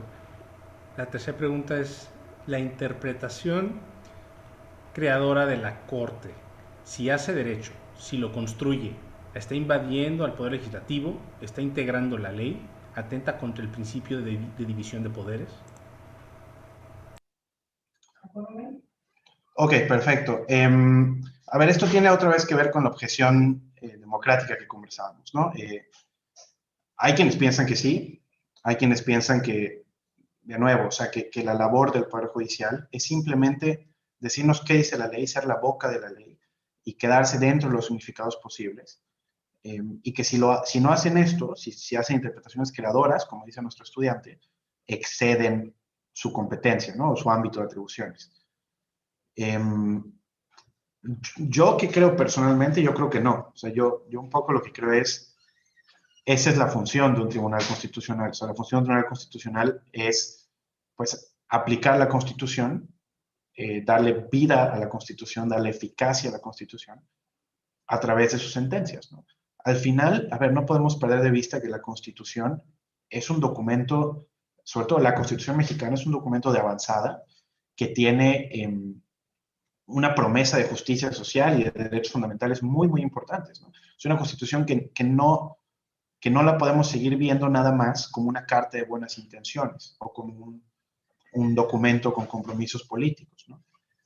La tercera pregunta es la interpretación creadora de la Corte. Si hace derecho, si lo construye, está invadiendo al Poder Legislativo, está integrando la ley, atenta contra el principio de división de poderes. Ok, perfecto. A ver, esto tiene otra vez que ver con la objeción democrática que conversábamos, ¿no? Hay quienes piensan que sí, hay quienes piensan que, de nuevo, o sea, que la labor del Poder Judicial es simplemente decirnos qué dice la ley, ser la boca de la ley y quedarse dentro de los significados posibles. Y que si no hacen esto, si hacen interpretaciones creadoras, como dice nuestro estudiante, exceden su competencia, ¿no?, o su ámbito de atribuciones. Yo que creo personalmente, yo creo que no. O sea, yo un poco lo que creo es, esa es la función de un tribunal constitucional. O sea, la función de un tribunal constitucional es, pues, aplicar la Constitución, darle vida a la Constitución, darle eficacia a la Constitución a través de sus sentencias, ¿no? Al final, a ver, no podemos perder de vista que la Constitución es un documento, sobre todo la Constitución mexicana, es un documento de avanzada que tiene una promesa de justicia social y de derechos fundamentales muy, muy importantes, ¿no? Es una Constitución que no la podemos seguir viendo nada más como una carta de buenas intenciones o como un documento con compromisos políticos, ¿no?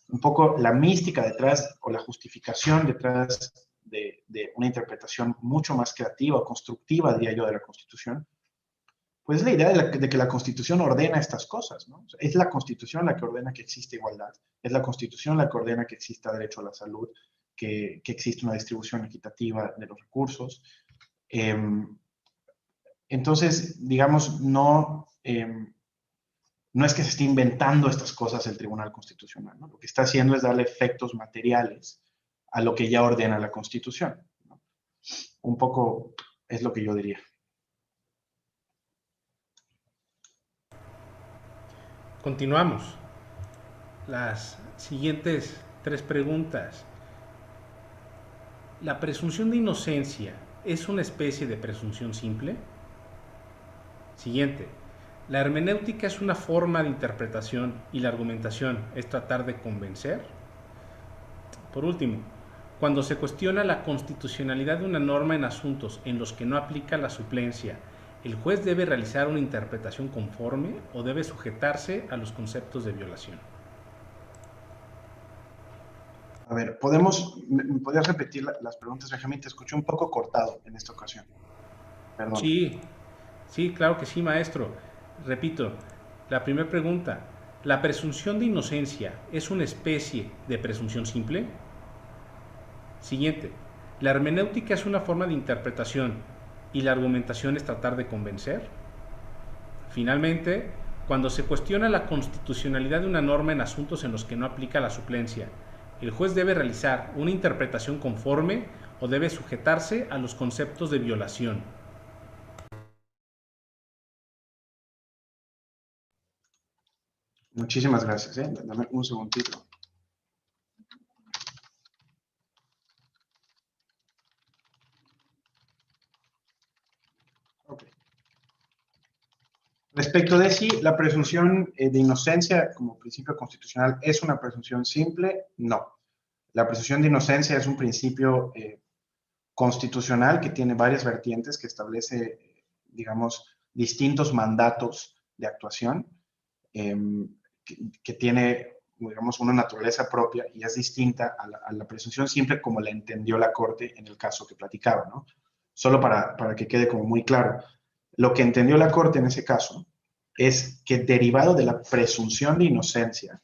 Un poco la mística detrás o la justificación detrás de una interpretación mucho más creativa o constructiva, diría yo, de la Constitución, Pues es la idea de que la Constitución ordena estas cosas, ¿no? O sea, es la Constitución la que ordena que existe igualdad, es la Constitución la que ordena que exista derecho a la salud, que existe una distribución equitativa de los recursos. Entonces, digamos, no es que se esté inventando estas cosas el Tribunal Constitucional, ¿no? Lo que está haciendo es darle efectos materiales a lo que ya ordena la Constitución, ¿no? Un poco es lo que yo diría. Continuamos. Las siguientes 3 preguntas. ¿La presunción de inocencia es una especie de presunción simple? Siguiente. ¿La hermenéutica es una forma de interpretación y la argumentación es tratar de convencer? Por último, cuando se cuestiona la constitucionalidad de una norma en asuntos en los que no aplica la suplencia, ¿el juez debe realizar una interpretación conforme o debe sujetarse a los conceptos de violación? A ver, ¿podrías repetir las preguntas, Benjamín? Te escuché un poco cortado en esta ocasión. Perdón. Sí, sí, claro que sí, maestro. Repito, la primera pregunta, ¿la presunción de inocencia es una especie de presunción simple? Siguiente, ¿la hermenéutica es una forma de interpretación y la argumentación es tratar de convencer? Finalmente, cuando se cuestiona la constitucionalidad de una norma en asuntos en los que no aplica la suplencia, ¿el juez debe realizar una interpretación conforme o debe sujetarse a los conceptos de violación? Muchísimas gracias, ¿eh? Dame un segundito. Ok. Respecto de si la presunción de inocencia como principio constitucional es una presunción simple, no. La presunción de inocencia es un principio constitucional que tiene varias vertientes, que establece, digamos, distintos mandatos de actuación, que tiene, digamos, una naturaleza propia y es distinta a la presunción simple como la entendió la Corte en el caso que platicaba, ¿no? Solo para que quede como muy claro. Lo que entendió la Corte en ese caso es que derivado de la presunción de inocencia,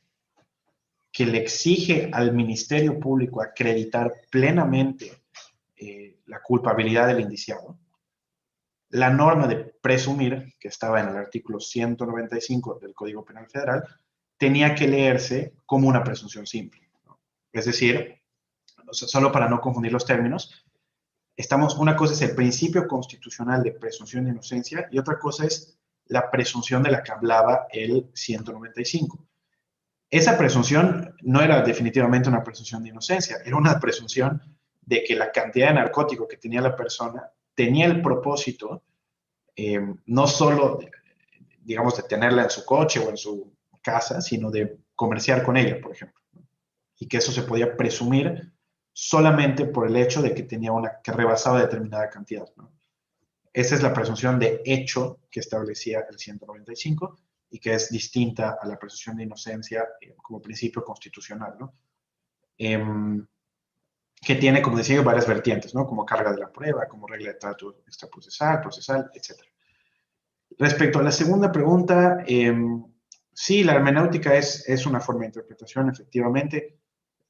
que le exige al Ministerio Público acreditar plenamente la culpabilidad del indiciado, la norma de presumir, que estaba en el artículo 195 del Código Penal Federal, tenía que leerse como una presunción simple, ¿no? Es decir, solo para no confundir los términos, una cosa es el principio constitucional de presunción de inocencia y otra cosa es la presunción de la que hablaba el 195. Esa presunción no era definitivamente una presunción de inocencia, era una presunción de que la cantidad de narcótico que tenía la persona tenía el propósito no solo, digamos, de tenerla en su coche o en su casa, sino de comerciar con ella, por ejemplo. Y que eso se podía presumir solamente por el hecho de que que rebasaba determinada cantidad, ¿no? Esa es la presunción de hecho que establecía el 195 y que es distinta a la presunción de inocencia como principio constitucional, ¿no? Que tiene, como decía, varias vertientes, ¿no? Como carga de la prueba, como regla de trato extraprocesal, etc. Respecto a la segunda pregunta, sí, la hermenéutica es una forma de interpretación, efectivamente.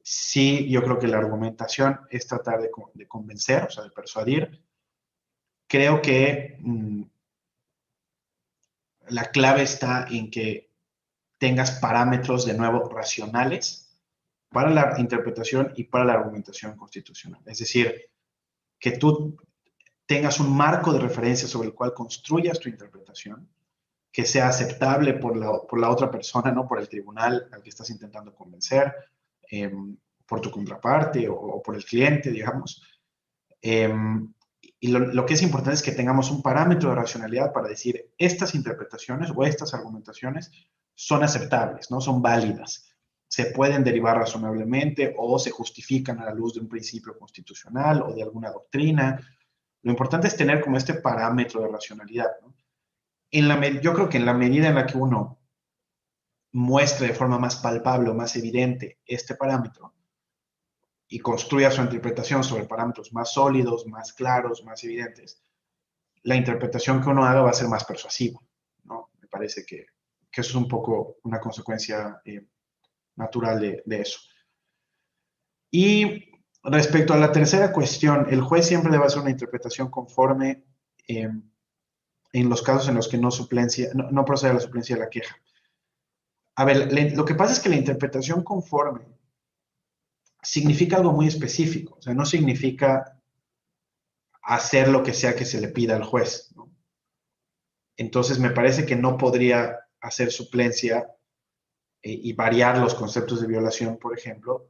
Sí, yo creo que la argumentación es tratar de convencer, o sea, de persuadir. Creo que la clave está en que tengas parámetros, de nuevo, racionales para la interpretación y para la argumentación constitucional. Es decir, que tú tengas un marco de referencia sobre el cual construyas tu interpretación, que sea aceptable por la otra persona, ¿no? Por el tribunal al que estás intentando convencer, por tu contraparte o por el cliente, digamos. Y lo que es importante es que tengamos un parámetro de racionalidad para decir estas interpretaciones o estas argumentaciones son aceptables, ¿no? Son válidas. Se pueden derivar razonablemente o se justifican a la luz de un principio constitucional o de alguna doctrina. Lo importante es tener como este parámetro de racionalidad, ¿no? Yo creo que en la medida en la que uno muestre de forma más palpable o más evidente este parámetro y construya su interpretación sobre parámetros más sólidos, más claros, más evidentes, la interpretación que uno haga va a ser más persuasiva, ¿no? Me parece que eso es un poco una consecuencia natural de eso. Y respecto a la tercera cuestión, el juez siempre debe hacer una interpretación conforme en los casos en los que no procede la suplencia de la queja. A ver, lo que pasa es que la interpretación conforme significa algo muy específico, o sea, no significa hacer lo que sea que se le pida al juez, ¿no? Entonces, me parece que no podría hacer suplencia y variar los conceptos de violación, por ejemplo,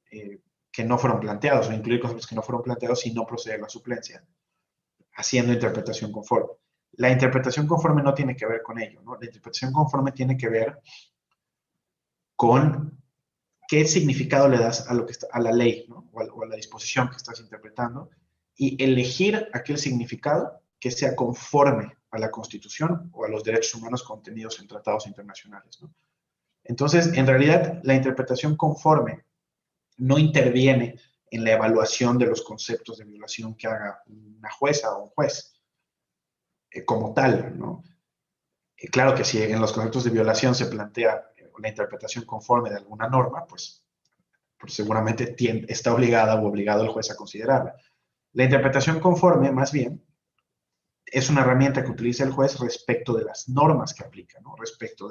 que no fueron planteados, o incluir conceptos que no fueron planteados si no procede la suplencia, haciendo interpretación conforme. La interpretación conforme no tiene que ver con ello, ¿no? La interpretación conforme tiene que ver con qué significado le das a, a la ley, ¿no? O a la disposición que estás interpretando, y elegir aquel significado que sea conforme a la Constitución o a los derechos humanos contenidos en tratados internacionales, ¿no? Entonces, en realidad, la interpretación conforme no interviene en la evaluación de los conceptos de violación que haga una jueza o un juez como tal, ¿no? Claro que si en los conceptos de violación se plantea la interpretación conforme de alguna norma, pues seguramente está obligada o obligado el juez a considerarla. La interpretación conforme, más bien, es una herramienta que utiliza el juez respecto de las normas que aplica, ¿no? Respecto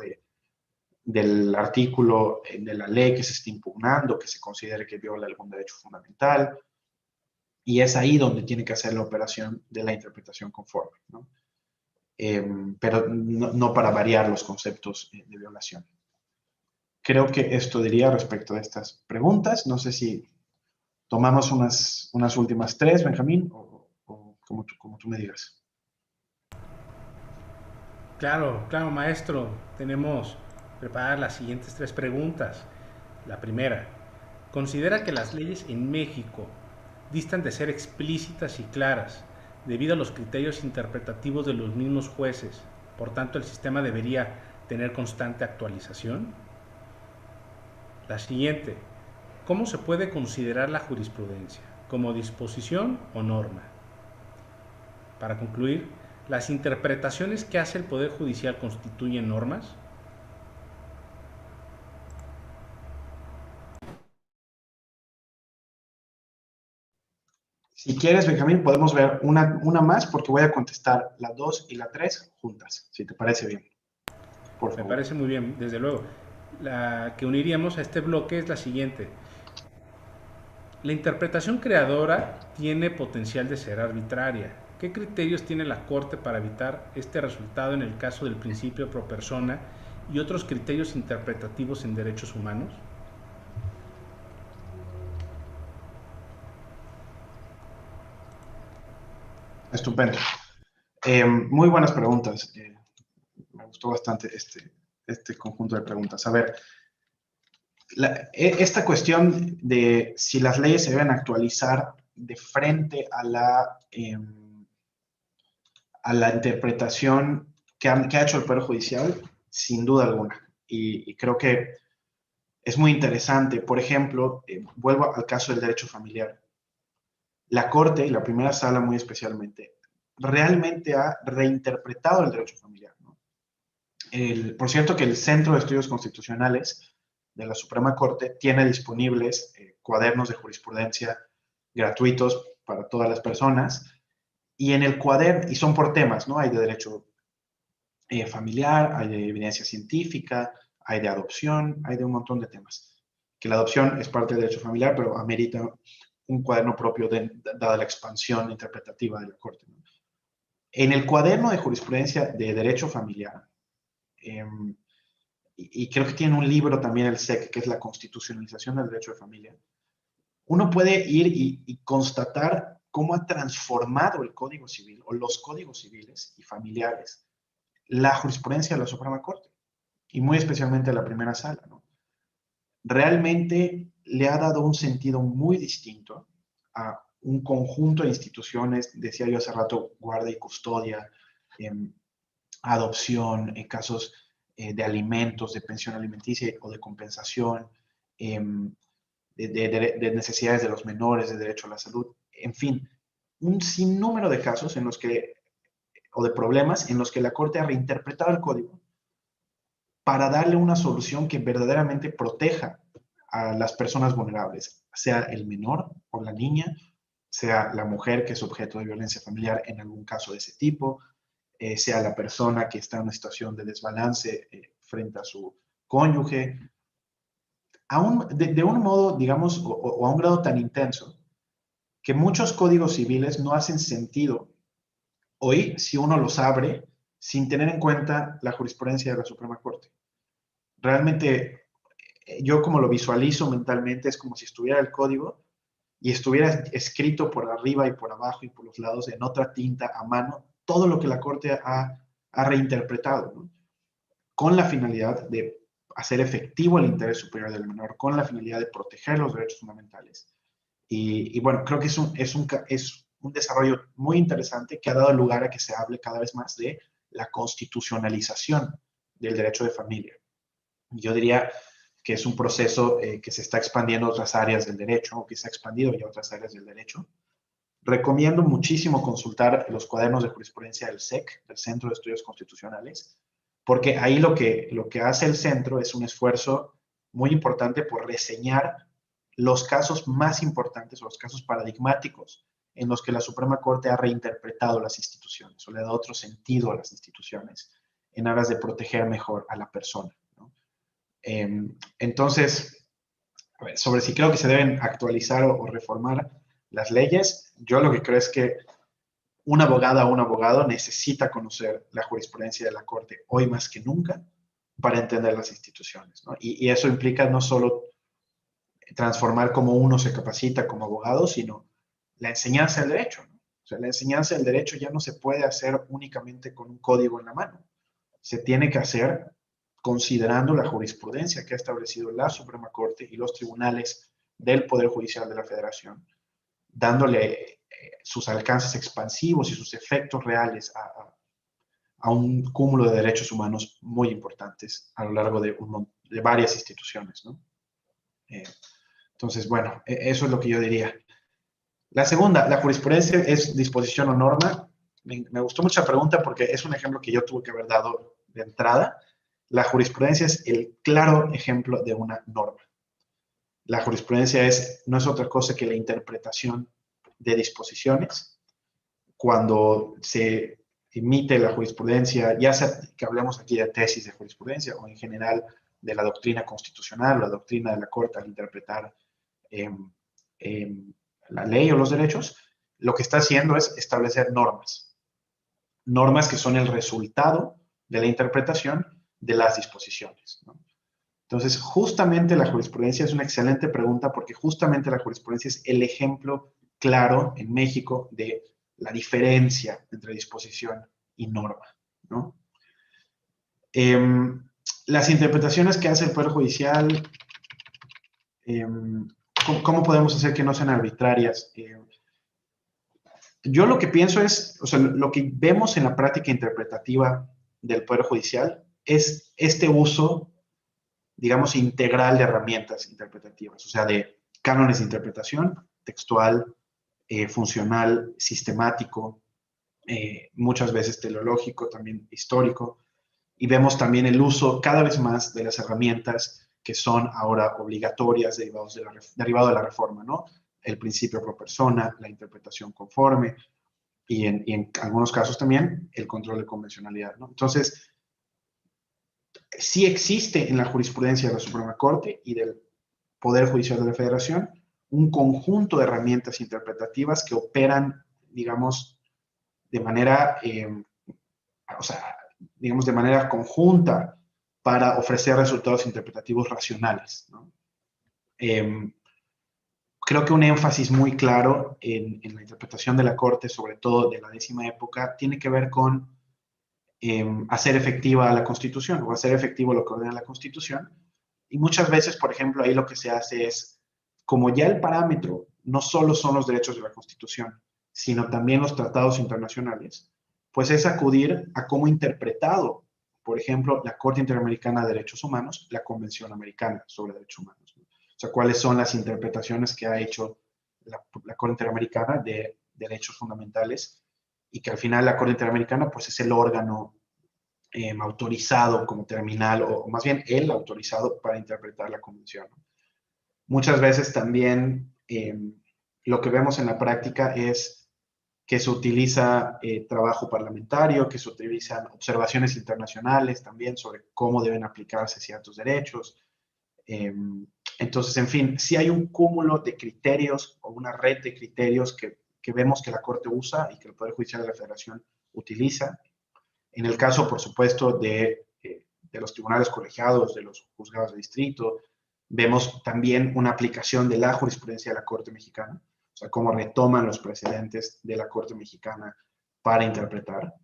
del artículo de la ley que se está impugnando, que se considere que viola algún derecho fundamental, y es ahí donde tiene que hacer la operación de la interpretación conforme, ¿no? Pero no para variar los conceptos de violación. Creo que esto diría respecto a estas preguntas. No sé si tomamos unas últimas tres, Benjamín, o como tú me digas. Claro, claro, maestro. Tenemos preparadas las siguientes tres preguntas. La primera, ¿considera que las leyes en México distan de ser explícitas y claras debido a los criterios interpretativos de los mismos jueces? Por tanto, el sistema debería tener constante actualización. La siguiente, ¿cómo se puede considerar la jurisprudencia? ¿Como disposición o norma? Para concluir, ¿las interpretaciones que hace el Poder Judicial constituyen normas? Si quieres, Benjamín, podemos ver una más porque voy a contestar la 2 y la 3 juntas, si te parece bien. Por Me favor. parece muy bien, desde luego. La que uniríamos a este bloque es la siguiente. La interpretación creadora tiene potencial de ser arbitraria. ¿Qué criterios tiene la Corte para evitar este resultado en el caso del principio pro persona y otros criterios interpretativos en derechos humanos? Estupendo. Muy buenas preguntas. Me gustó bastante este conjunto de preguntas. A ver, esta cuestión de si las leyes se deben actualizar de frente a la interpretación que ha hecho el Poder Judicial, sin duda alguna. Y creo que es muy interesante. Por ejemplo, vuelvo al caso del derecho familiar. La Corte, y la primera sala muy especialmente, realmente ha reinterpretado el derecho familiar, ¿no? Por cierto que el Centro de Estudios Constitucionales de la Suprema Corte tiene disponibles cuadernos de jurisprudencia gratuitos para todas las personas, y en el cuaderno, y son por temas, ¿no? Hay de derecho familiar, hay de evidencia científica, hay de adopción, hay de un montón de temas. Que la adopción es parte del derecho familiar, pero amerita un cuaderno propio dada la expansión interpretativa de la Corte, ¿no? En el cuaderno de jurisprudencia de derecho familiar, eh, y creo que tiene un libro también el SEC, que es la constitucionalización del derecho de familia, uno puede ir y constatar cómo ha transformado el Código Civil o los códigos civiles y familiares la jurisprudencia de la Suprema Corte, y muy especialmente a la primera sala, ¿no? Realmente le ha dado un sentido muy distinto a un conjunto de instituciones, decía yo hace rato, guarda y custodia, adopción, en casos de alimentos, de pensión alimenticia o de compensación, de necesidades de los menores, de derecho a la salud, en fin, un sinnúmero de casos en los que o de problemas en los que la Corte ha reinterpretado el código para darle una solución que verdaderamente proteja a las personas vulnerables, sea el menor o la niña, sea la mujer que es objeto de violencia familiar en algún caso de ese tipo, sea la persona que está en una situación de desbalance frente a su cónyuge, de un modo, digamos, o a un grado tan intenso, que muchos códigos civiles no hacen sentido hoy si uno los abre sin tener en cuenta la jurisprudencia de la Suprema Corte. Realmente, yo como lo visualizo mentalmente, es como si estuviera el código y estuviera escrito por arriba y por abajo y por los lados en otra tinta a mano todo lo que la Corte ha reinterpretado, ¿no? Con la finalidad de hacer efectivo el interés superior del menor, con la finalidad de proteger los derechos fundamentales. Y bueno, creo que es un desarrollo muy interesante que ha dado lugar a que se hable cada vez más de la constitucionalización del derecho de familia. Yo diría que es un proceso que se está expandiendo a otras áreas del derecho, o que se ha expandido ya a otras áreas del derecho. Recomiendo muchísimo consultar los cuadernos de jurisprudencia del SEC, del Centro de Estudios Constitucionales, porque ahí lo que hace el centro es un esfuerzo muy importante por reseñar los casos más importantes o los casos paradigmáticos en los que la Suprema Corte ha reinterpretado las instituciones o le ha dado otro sentido a las instituciones en aras de proteger mejor a la persona, ¿no? Entonces, a ver, sobre si creo que se deben actualizar o reformar las leyes, yo lo que creo es que una abogada o un abogado necesita conocer la jurisprudencia de la Corte hoy más que nunca para entender las instituciones, ¿no? Y eso implica no solo transformar cómo uno se capacita como abogado, sino la enseñanza del derecho, ¿no? O sea, la enseñanza del derecho ya no se puede hacer únicamente con un código en la mano. Se tiene que hacer considerando la jurisprudencia que ha establecido la Suprema Corte y los tribunales del Poder Judicial de la Federación, dándole sus alcances expansivos y sus efectos reales a un cúmulo de derechos humanos muy importantes a lo largo de varias instituciones, ¿no? Entonces, bueno, eso es lo que yo diría. La segunda, la jurisprudencia es disposición o norma. Me gustó mucho la pregunta porque es un ejemplo que yo tuve que haber dado de entrada. La jurisprudencia es el claro ejemplo de una norma. La jurisprudencia no es otra cosa que la interpretación de disposiciones. Cuando se emite la jurisprudencia, ya sea que hablemos aquí de tesis de jurisprudencia o en general de la doctrina constitucional, la doctrina de la Corte al interpretar la ley o los derechos, lo que está haciendo es establecer normas. Normas que son el resultado de la interpretación de las disposiciones, ¿no? Entonces, justamente la jurisprudencia es una excelente pregunta porque justamente la jurisprudencia es el ejemplo claro en México de la diferencia entre disposición y norma, ¿no? Las interpretaciones que hace el Poder Judicial, ¿cómo podemos hacer que no sean arbitrarias? Yo lo que pienso es, o sea, lo que vemos en la práctica interpretativa del Poder Judicial es este uso, digamos, integral de herramientas interpretativas, o sea, de cánones de interpretación, textual, funcional, sistemático, muchas veces teleológico, también histórico, y vemos también el uso cada vez más de las herramientas que son ahora obligatorias derivado de la reforma, ¿no? El principio pro persona, la interpretación conforme y en algunos casos también el control de convencionalidad, ¿no? Entonces, sí existe en la jurisprudencia de la Suprema Corte y del Poder Judicial de la Federación un conjunto de herramientas interpretativas que operan, digamos, de manera, o sea, digamos, de manera conjunta para ofrecer resultados interpretativos racionales, ¿no? Creo que un énfasis muy claro en la interpretación de la Corte, sobre todo de la décima época, tiene que ver con hacer efectiva la Constitución o hacer efectivo lo que ordena la Constitución. Y muchas veces, por ejemplo, ahí lo que se hace es, como ya el parámetro no solo son los derechos de la Constitución, sino también los tratados internacionales, pues es acudir a cómo interpretado, por ejemplo, la Corte Interamericana de Derechos Humanos, la Convención Americana sobre Derechos Humanos, ¿no? O sea, cuáles son las interpretaciones que ha hecho la Corte Interamericana de derechos fundamentales y que al final la Corte Interamericana pues es el órgano autorizado como terminal, o más bien el autorizado para interpretar la convención, ¿no? Muchas veces también lo que vemos en la práctica es que se utiliza trabajo parlamentario, que se utilizan observaciones internacionales también sobre cómo deben aplicarse ciertos derechos. Entonces, en fin, si hay un cúmulo de criterios o una red de criterios que vemos que la Corte usa y que el Poder Judicial de la Federación utiliza. En el caso, por supuesto, de los tribunales colegiados, de los juzgados de distrito, vemos también una aplicación de la jurisprudencia de la Corte Mexicana, o sea, cómo retoman los precedentes de la Corte Mexicana para interpretar.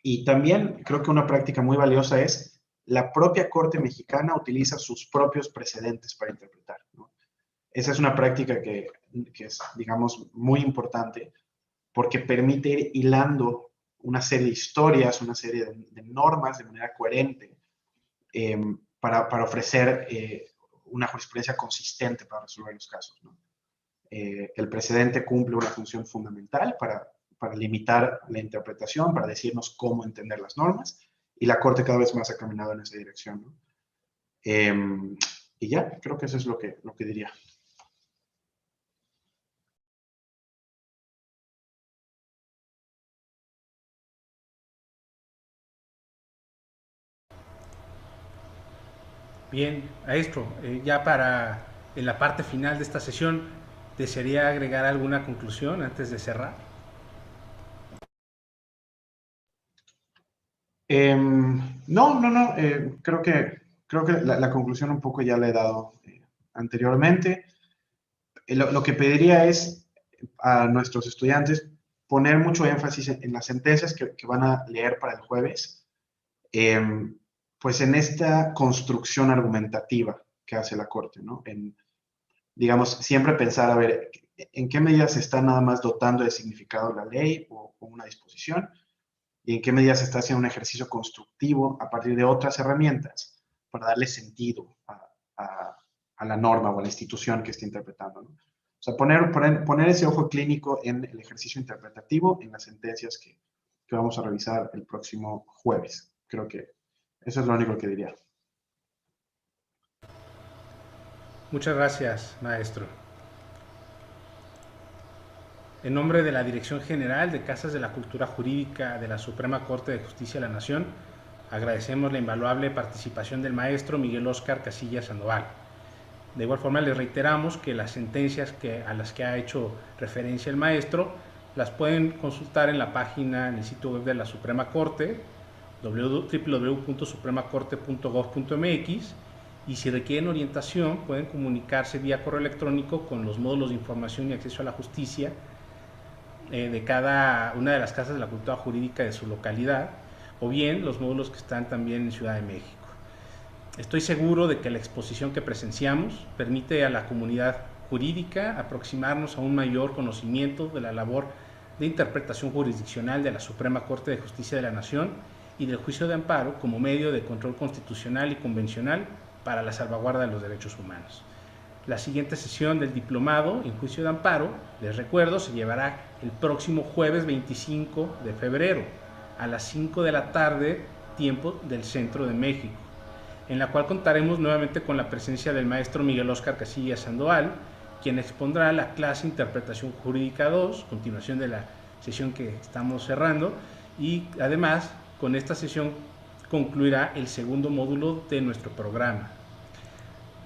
Y también creo que una práctica muy valiosa es la propia Corte Mexicana utiliza sus propios precedentes para interpretar, ¿no? Esa es una práctica que es, digamos, muy importante porque permite ir hilando una serie de historias, una serie de normas de manera coherente para ofrecer una jurisprudencia consistente para resolver los casos, ¿no? El precedente cumple una función fundamental para limitar la interpretación, para decirnos cómo entender las normas, y la Corte cada vez más ha caminado en esa dirección, ¿no? Y ya, creo que eso es lo que diría. Bien, maestro, ya para en la parte final de esta sesión, ¿desearía agregar alguna conclusión antes de cerrar? No. Creo que la conclusión un poco ya la he dado anteriormente. Lo que pediría es a nuestros estudiantes poner mucho énfasis en las sentencias que van a leer para el jueves, pues en esta construcción argumentativa que hace la Corte, ¿no? Digamos, siempre pensar, a ver, ¿en qué medida se está nada más dotando de significado la ley o una disposición? ¿Y en qué medida se está haciendo un ejercicio constructivo a partir de otras herramientas para darle sentido a la norma o a la institución que está interpretando, ¿no? O sea, poner ese ojo clínico en el ejercicio interpretativo en las sentencias que vamos a revisar el próximo jueves. Creo que eso es lo único que diría. Muchas gracias, maestro. En nombre de la Dirección General de Casas de la Cultura Jurídica de la Suprema Corte de Justicia de la Nación, agradecemos la invaluable participación del maestro Miguel Óscar Casillas Sandoval. De igual forma, les reiteramos que las sentencias a las que ha hecho referencia el maestro las pueden consultar en la página, en el sitio web de la Suprema Corte, www.supremacorte.gov.mx, y si requieren orientación pueden comunicarse vía correo electrónico con los módulos de información y acceso a la justicia de cada una de las casas de la cultura jurídica de su localidad, o bien los módulos que están también en Ciudad de México. Estoy seguro de que la exposición que presenciamos permite a la comunidad jurídica aproximarnos a un mayor conocimiento de la labor de interpretación jurisdiccional de la Suprema Corte de Justicia de la Nación y del juicio de amparo como medio de control constitucional y convencional para la salvaguarda de los derechos humanos. La siguiente sesión del diplomado en juicio de amparo, les recuerdo, se llevará el próximo jueves 25 de febrero a las 5 de la tarde, tiempo del centro de México, en la cual contaremos nuevamente con la presencia del maestro Miguel Óscar Casillas Sandoval, quien expondrá la clase Interpretación Jurídica 2, continuación de la sesión que estamos cerrando, y además con esta sesión concluirá el segundo módulo de nuestro programa.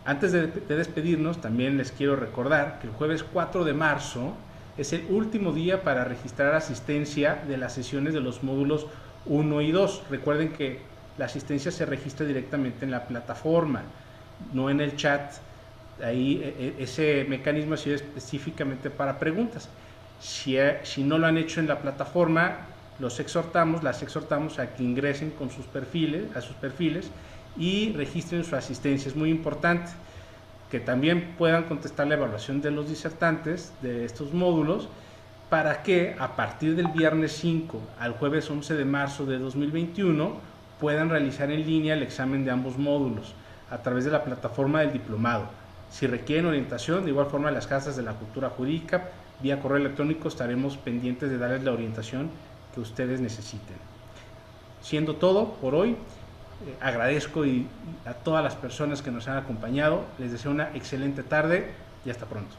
Antes de despedirnos, también les quiero recordar que el jueves 4 de marzo es el último día para registrar asistencia de las sesiones de los módulos 1 y 2. Recuerden que la asistencia se registra directamente en la plataforma, no en el chat. Ahí ese mecanismo ha sido específicamente para preguntas. Si no lo han hecho en la plataforma, las exhortamos a que ingresen con sus perfiles y registren su asistencia. Es muy importante que también puedan contestar la evaluación de los disertantes de estos módulos, para que a partir del viernes 5 al jueves 11 de marzo de 2021 puedan realizar en línea el examen de ambos módulos a través de la plataforma del diplomado. Si requieren orientación, de igual forma en las casas de la cultura jurídica, vía correo electrónico estaremos pendientes de darles la orientación que ustedes necesiten. Siendo todo por hoy, agradezco a todas las personas que nos han acompañado. Les deseo una excelente tarde y hasta pronto.